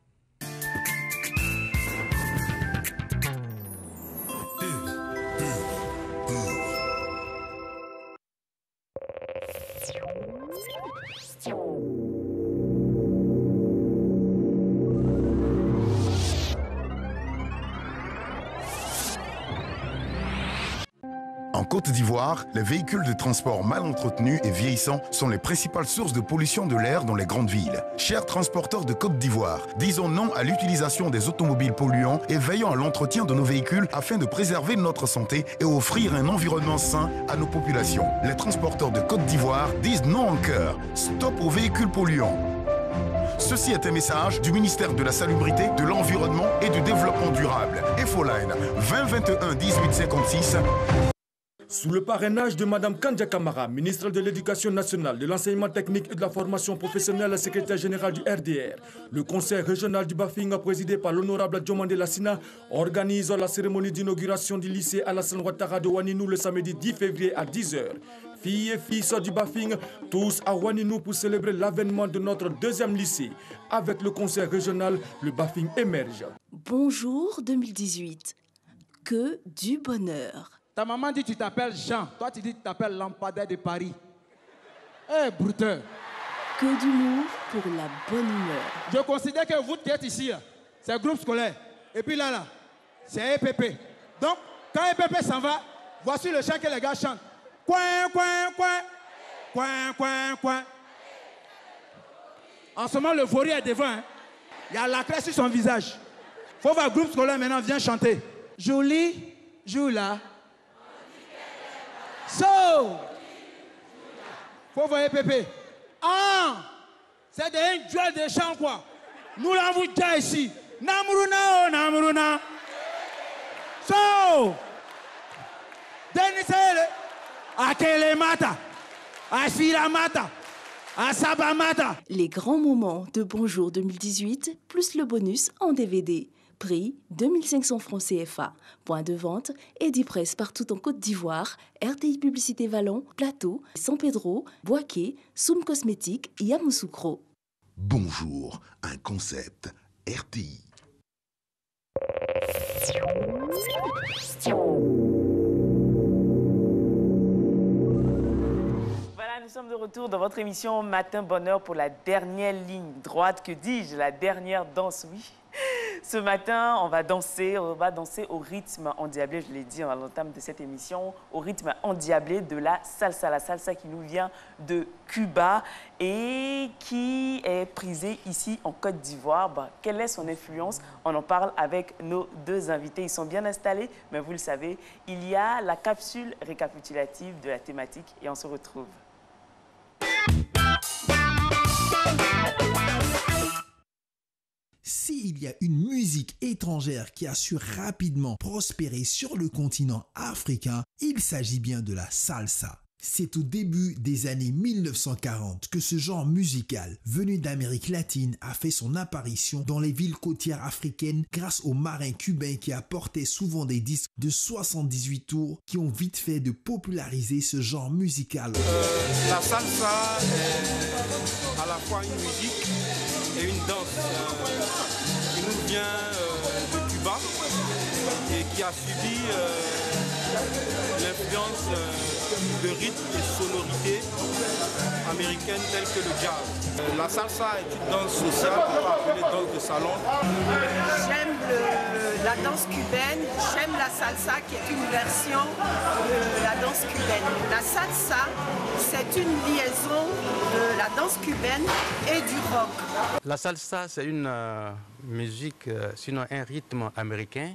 [SPEAKER 17] En Côte d'Ivoire, les véhicules de transport mal entretenus et vieillissants sont les principales sources de pollution de l'air dans les grandes villes. Chers transporteurs de Côte d'Ivoire, disons non à l'utilisation des automobiles polluants et veillons à l'entretien de nos véhicules afin de préserver notre santé et offrir un environnement sain à nos populations. Les transporteurs de Côte d'Ivoire disent non en chœur. Stop aux véhicules polluants. Ceci est un message du ministère de la Salubrité, de l'Environnement et du Développement durable. Infoline 2021 1856.
[SPEAKER 19] Sous le parrainage de Mme Kandia Kamara, ministre de l'Éducation nationale, de l'enseignement technique et de la formation professionnelle, secrétaire général du RDR, le conseil régional du Bafing, présidé par l'honorable Diomandé Lassina, organise la cérémonie d'inauguration du lycée Alassane Ouattara de Ouaninou le samedi 10 février à 10h. Filles et fils du Bafing, tous à Ouaninou pour célébrer l'avènement de notre deuxième lycée. Avec le conseil régional, le Bafing émerge.
[SPEAKER 20] Bonjour 2018. Que du bonheur.
[SPEAKER 21] Ta maman dit que tu t'appelles Jean. Toi, tu dis que tu t'appelles Lampadaire de Paris. Eh, brouteur.
[SPEAKER 20] Que d'humour pour la bonne humeur.
[SPEAKER 21] Je considère que vous qui êtes ici, c'est un groupe scolaire. Et puis là, c'est EPP. Donc, quand EPP s'en va, voici le chant que les gars chantent. Coin, coin, coin. Coin, coin, coin. En ce moment, le vaurier est devant. Hein. Il y a la crête sur son visage. Faut voir le groupe scolaire maintenant, viens chanter. Jolie, joue là. So, faut voir Pépé. Ah, c'est des duel de chant quoi. Nous l'avons déjà ici. Namuruna, oh Namuruna. So, Denisele, Akele Mata, Asira Mata, Asaba Mata.
[SPEAKER 20] Les grands moments de Bonjour 2018, plus le bonus en DVD. Prix 2500 francs CFA. Point de vente, Edipresse partout en Côte d'Ivoire, RTI Publicité Vallon, Plateau, San Pedro, Boaké, Soum Cosmétique, Yamoussoukro.
[SPEAKER 17] Bonjour, un concept RTI.
[SPEAKER 2] Nous sommes de retour dans votre émission Matin Bonheur pour la dernière ligne droite, que dis-je, la dernière danse, oui. Ce matin, on va danser au rythme endiablé, je l'ai dit à l'entame de cette émission, au rythme endiablé de la salsa qui nous vient de Cuba et qui est prisée ici en Côte d'Ivoire. Quelle est son influence? On en parle avec nos deux invités. Ils sont bien installés, mais vous le savez, il y a la capsule récapitulative de la thématique et on se retrouve.
[SPEAKER 22] S'il y a une musique étrangère qui a su rapidement prospérer sur le continent africain, il s'agit bien de la salsa. C'est au début des années 1940 que ce genre musical, venu d'Amérique latine, a fait son apparition dans les villes côtières africaines grâce aux marins cubains qui apportaient souvent des disques de 78 tours qui ont vite fait de populariser ce genre musical.
[SPEAKER 27] La salsa est à la fois une musique et une danse qui nous vient de Cuba et qui a subi l'influence de rythme et sonorité américaine telle que le jazz. La salsa est une danse sociale, on peut appeler danse de salon.
[SPEAKER 4] J'aime la danse cubaine, j'aime la salsa qui est une version de la danse cubaine. La salsa, c'est une liaison de la danse cubaine et du rock.
[SPEAKER 6] La salsa, c'est une musique, sinon un rythme américain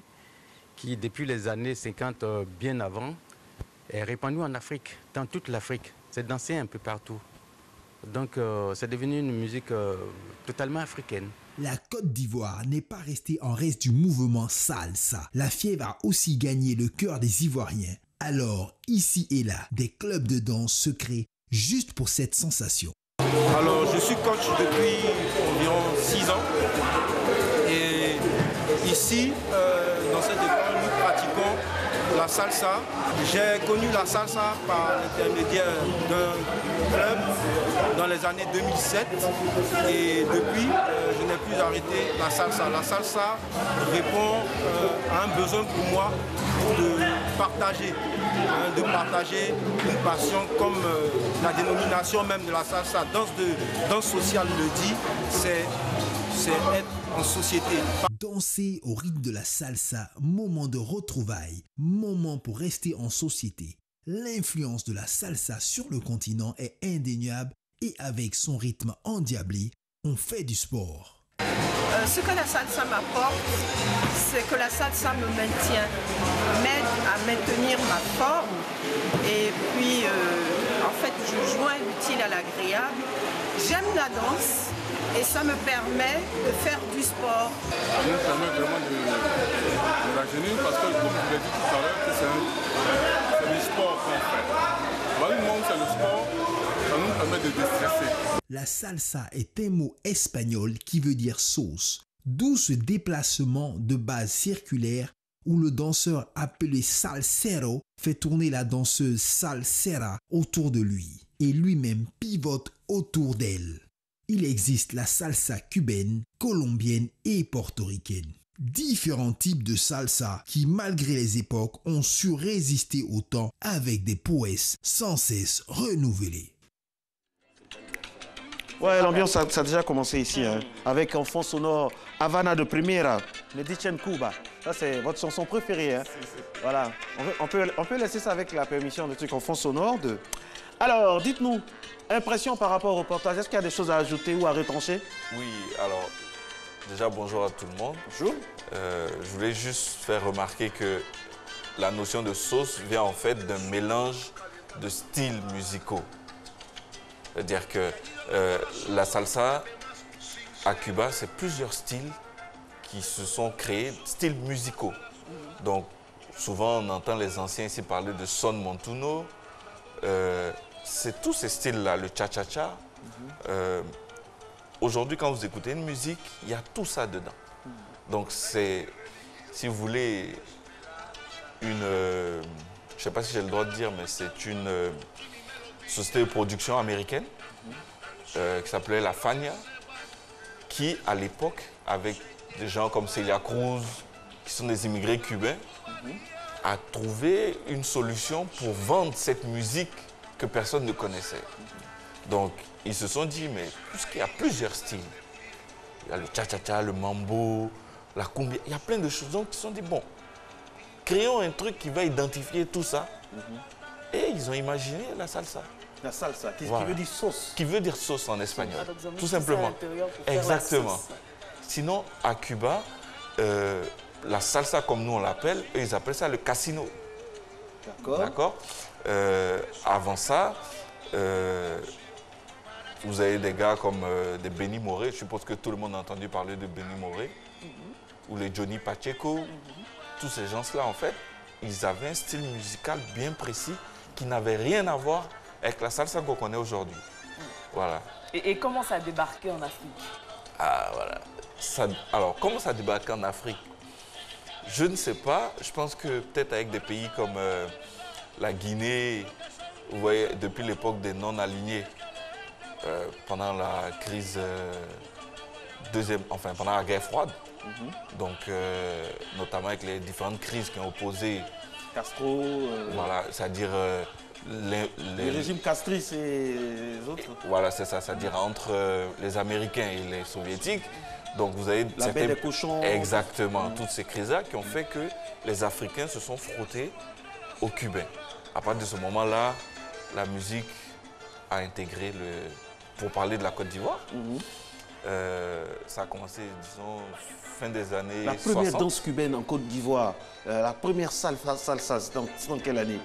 [SPEAKER 6] qui, depuis les années 50, bien avant, est répandu en Afrique, dans toute l'Afrique. C'est dansé un peu partout. Donc, c'est devenu une musique totalement africaine.
[SPEAKER 22] La Côte d'Ivoire n'est pas restée en reste du mouvement salsa. La fièvre a aussi gagné le cœur des Ivoiriens. Alors, ici et là, des clubs de danse se créent juste pour cette sensation.
[SPEAKER 27] Alors, je suis coach depuis environ 6 ans. Et ici, dans cette école, nous pratiquons la salsa. J'ai connu la salsa par l'intermédiaire d'un club dans les années 2007. Et depuis, je n'ai plus arrêté la salsa. La salsa répond à un besoin pour moi de partager une passion comme la dénomination même de la salsa, danse sociale le dit, c'est être en société.
[SPEAKER 22] Danser au rythme de la salsa, moment de retrouvailles, moment pour rester en société. L'influence de la salsa sur le continent est indéniable et avec son rythme endiablé, on fait du sport.
[SPEAKER 4] Ce que la salsa m'apporte, c'est que la salsa me maintient, m'aide à maintenir ma forme et puis en fait je joins l'utile à l'agréable. J'aime la danse et ça me permet de faire du sport.
[SPEAKER 27] Ça nous permet vraiment de rajeunir parce que comme je l'ai dit tout à l'heure, c'est du sport qu'on fait. À un moment où c'est le sport, ça nous permet de déstresser.
[SPEAKER 22] La salsa est un mot espagnol qui veut dire sauce, d'où ce déplacement de base circulaire où le danseur appelé salsero fait tourner la danseuse salsera autour de lui et lui-même pivote autour d'elle. Il existe la salsa cubaine, colombienne et portoricaine. Différents types de salsa qui, malgré les époques, ont su résister au temps avec des prouesses sans cesse renouvelées.
[SPEAKER 1] Ouais, l'ambiance ça a déjà commencé ici, hein, avec en fond sonore Havana de Primera, Medicine Cuba. Ça, c'est votre chanson préférée. Hein. Voilà, on peut laisser ça avec la permission de trucs en fond sonore. Alors, dites-nous, impression par rapport au reportage, est-ce qu'il y a des choses à ajouter ou à retrancher?
[SPEAKER 7] Oui, alors, déjà bonjour à tout le monde.
[SPEAKER 1] Bonjour.
[SPEAKER 7] Je voulais juste faire remarquer que la notion de sauce vient en fait d'un mélange de styles musicaux. C'est-à-dire que la salsa à Cuba, c'est plusieurs styles qui se sont créés, styles musicaux. Donc, souvent, on entend les anciens ici parler de son montuno. C'est tous ces styles-là, le cha-cha-cha. Aujourd'hui, quand vous écoutez une musique, il y a tout ça dedans. Donc, c'est, si vous voulez, une... je ne sais pas si j'ai le droit de dire, mais c'est une société de production américaine qui s'appelait la Fania, qui, à l'époque, avec des gens comme Celia Cruz, qui sont des immigrés cubains, a trouvé une solution pour vendre cette musique que personne ne connaissait. Donc, ils se sont dit, mais puisqu'il y a plusieurs styles, il y a le cha-cha-cha, le mambo, la cumbia, il y a plein de choses. Donc, ils se sont dit, bon, créons un truc qui va identifier tout ça. Et ils ont imaginé la salsa.
[SPEAKER 1] La salsa, qui
[SPEAKER 7] Voilà.
[SPEAKER 1] veut dire sauce.
[SPEAKER 7] Qui veut dire sauce en espagnol,
[SPEAKER 2] donc, ils ont mis
[SPEAKER 7] tout
[SPEAKER 2] tout ça à
[SPEAKER 7] simplement.
[SPEAKER 2] l'intérieur pour faire la
[SPEAKER 7] Exactement.
[SPEAKER 2] sauce.
[SPEAKER 7] Sinon, à Cuba, la salsa, comme nous on l'appelle, eux, ils appellent ça le casino. D'accord. Avant ça, vous avez des gars comme des Benny Moré. Je suppose que tout le monde a entendu parler de Benny Moré. Ou les Johnny Pacheco. Tous ces gens-là, en fait, ils avaient un style musical bien précis qui n'avait rien à voir avec la salsa qu'on connaît aujourd'hui. Voilà.
[SPEAKER 2] Et comment ça a débarqué en Afrique?
[SPEAKER 7] Ah, voilà. Alors, comment ça a débarqué en Afrique? Je ne sais pas. Je pense que peut-être avec des pays comme la Guinée, vous voyez, depuis l'époque des non-alignés, pendant la crise pendant la guerre froide, donc notamment avec les différentes crises qui ont opposé
[SPEAKER 1] Castro.
[SPEAKER 7] Voilà, c'est-à-dire
[SPEAKER 1] les régimes castristes et les autres.
[SPEAKER 7] Voilà, c'est ça, c'est-à-dire entre les Américains et les Soviétiques. Donc vous avez
[SPEAKER 1] la baie des cochons.
[SPEAKER 7] Exactement, toutes ces crises-là qui ont fait que les Africains se sont frottés aux Cubains. À partir de ce moment-là, la musique a intégré pour parler de la Côte d'Ivoire. Ça a commencé, disons, fin des années 60.
[SPEAKER 1] La première danse cubaine en Côte d'Ivoire, la première salsa, c'est dans quelle année?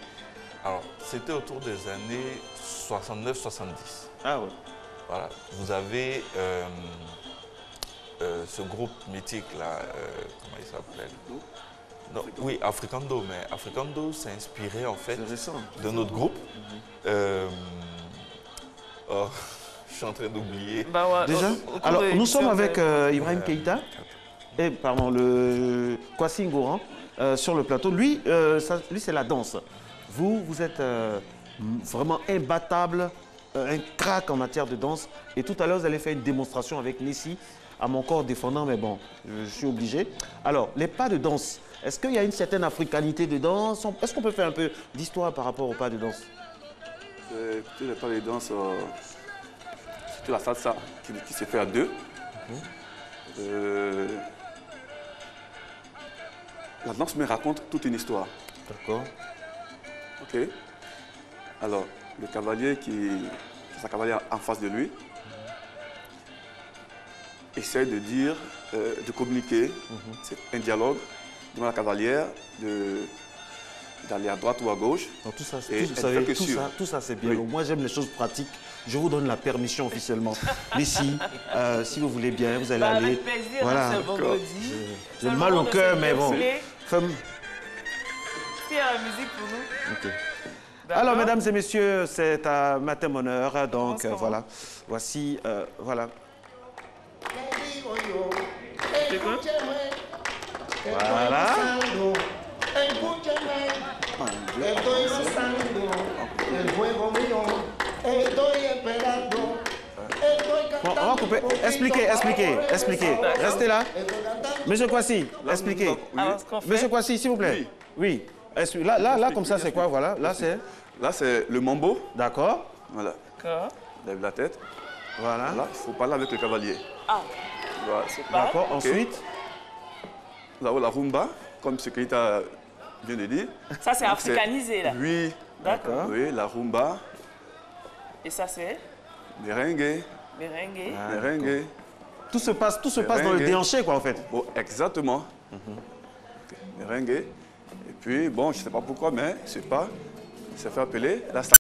[SPEAKER 7] Alors, c'était autour des années 69-70.
[SPEAKER 1] Ah ouais.
[SPEAKER 7] Voilà. Vous avez ce groupe mythique là, comment il s'appelait? Oui, Africando, mais Africando s'est inspiré en fait de notre groupe. Oh, je suis en train d'oublier.
[SPEAKER 1] Déjà, alors nous sommes avec Ibrahim Keïta et pardon, le Kwasi Ngoran sur le plateau. Lui, c'est la danse. Vous êtes vraiment imbattable, un crack en matière de danse. Et tout à l'heure, vous allez faire une démonstration avec Nessie à mon corps défendant, mais bon, je suis obligé. Alors, les pas de danse, est-ce qu'il y a une certaine africanité de danse? Est-ce qu'on peut faire un peu d'histoire par rapport aux pas de danse?
[SPEAKER 3] Écoutez, les pas de danse, c'est la salsa qui se fait à deux. La danse me raconte toute une histoire.
[SPEAKER 1] D'accord.
[SPEAKER 3] Ok. Alors, le cavalier sa cavalière en face de lui, essaie de dire, de communiquer. C'est un dialogue devant la cavalière, d'aller à droite ou à gauche.
[SPEAKER 1] Donc tout ça c'est bien. Oui. Moi, j'aime les choses pratiques. Je vous donne la permission officiellement. Mais si vous voulez bien, vous allez aller.
[SPEAKER 2] Avec plaisir,
[SPEAKER 1] voilà.
[SPEAKER 2] c'est vendredi.
[SPEAKER 1] J'ai mal au cœur, mais bon.
[SPEAKER 2] Il y a la musique pour nous.
[SPEAKER 1] Okay. Alors, mesdames et messieurs, c'est à matin mon heure. Donc, voilà. Voici, voilà.
[SPEAKER 2] C'est quoi?
[SPEAKER 1] Voilà. Bon, on va couper. Expliquez. Restez là. Monsieur Kwasi, expliquez. Monsieur Kwasi, s'il vous plaît. Oui. Là, comme ça, c'est quoi? Voilà. Là,
[SPEAKER 3] c'est le mambo.
[SPEAKER 1] D'accord.
[SPEAKER 3] Voilà.
[SPEAKER 2] D'accord.
[SPEAKER 3] Lève la tête.
[SPEAKER 1] Voilà.
[SPEAKER 3] Là, il faut parler avec le cavalier.
[SPEAKER 2] Ah.
[SPEAKER 3] Voilà.
[SPEAKER 1] D'accord. Ensuite.
[SPEAKER 3] Là-haut, la rumba, comme ce que tu vient de dire.
[SPEAKER 2] Ça, c'est africanisé, là.
[SPEAKER 3] Oui.
[SPEAKER 2] D'accord.
[SPEAKER 3] Oui, la rumba.
[SPEAKER 2] Et ça, c'est?
[SPEAKER 3] Merengue.
[SPEAKER 2] Merengue.
[SPEAKER 1] Tout se passe dans le déhanché, quoi, en fait.
[SPEAKER 3] Oh, exactement. Merengue. Et puis, bon, je ne sais pas pourquoi, mais ce pas, ça fait appeler la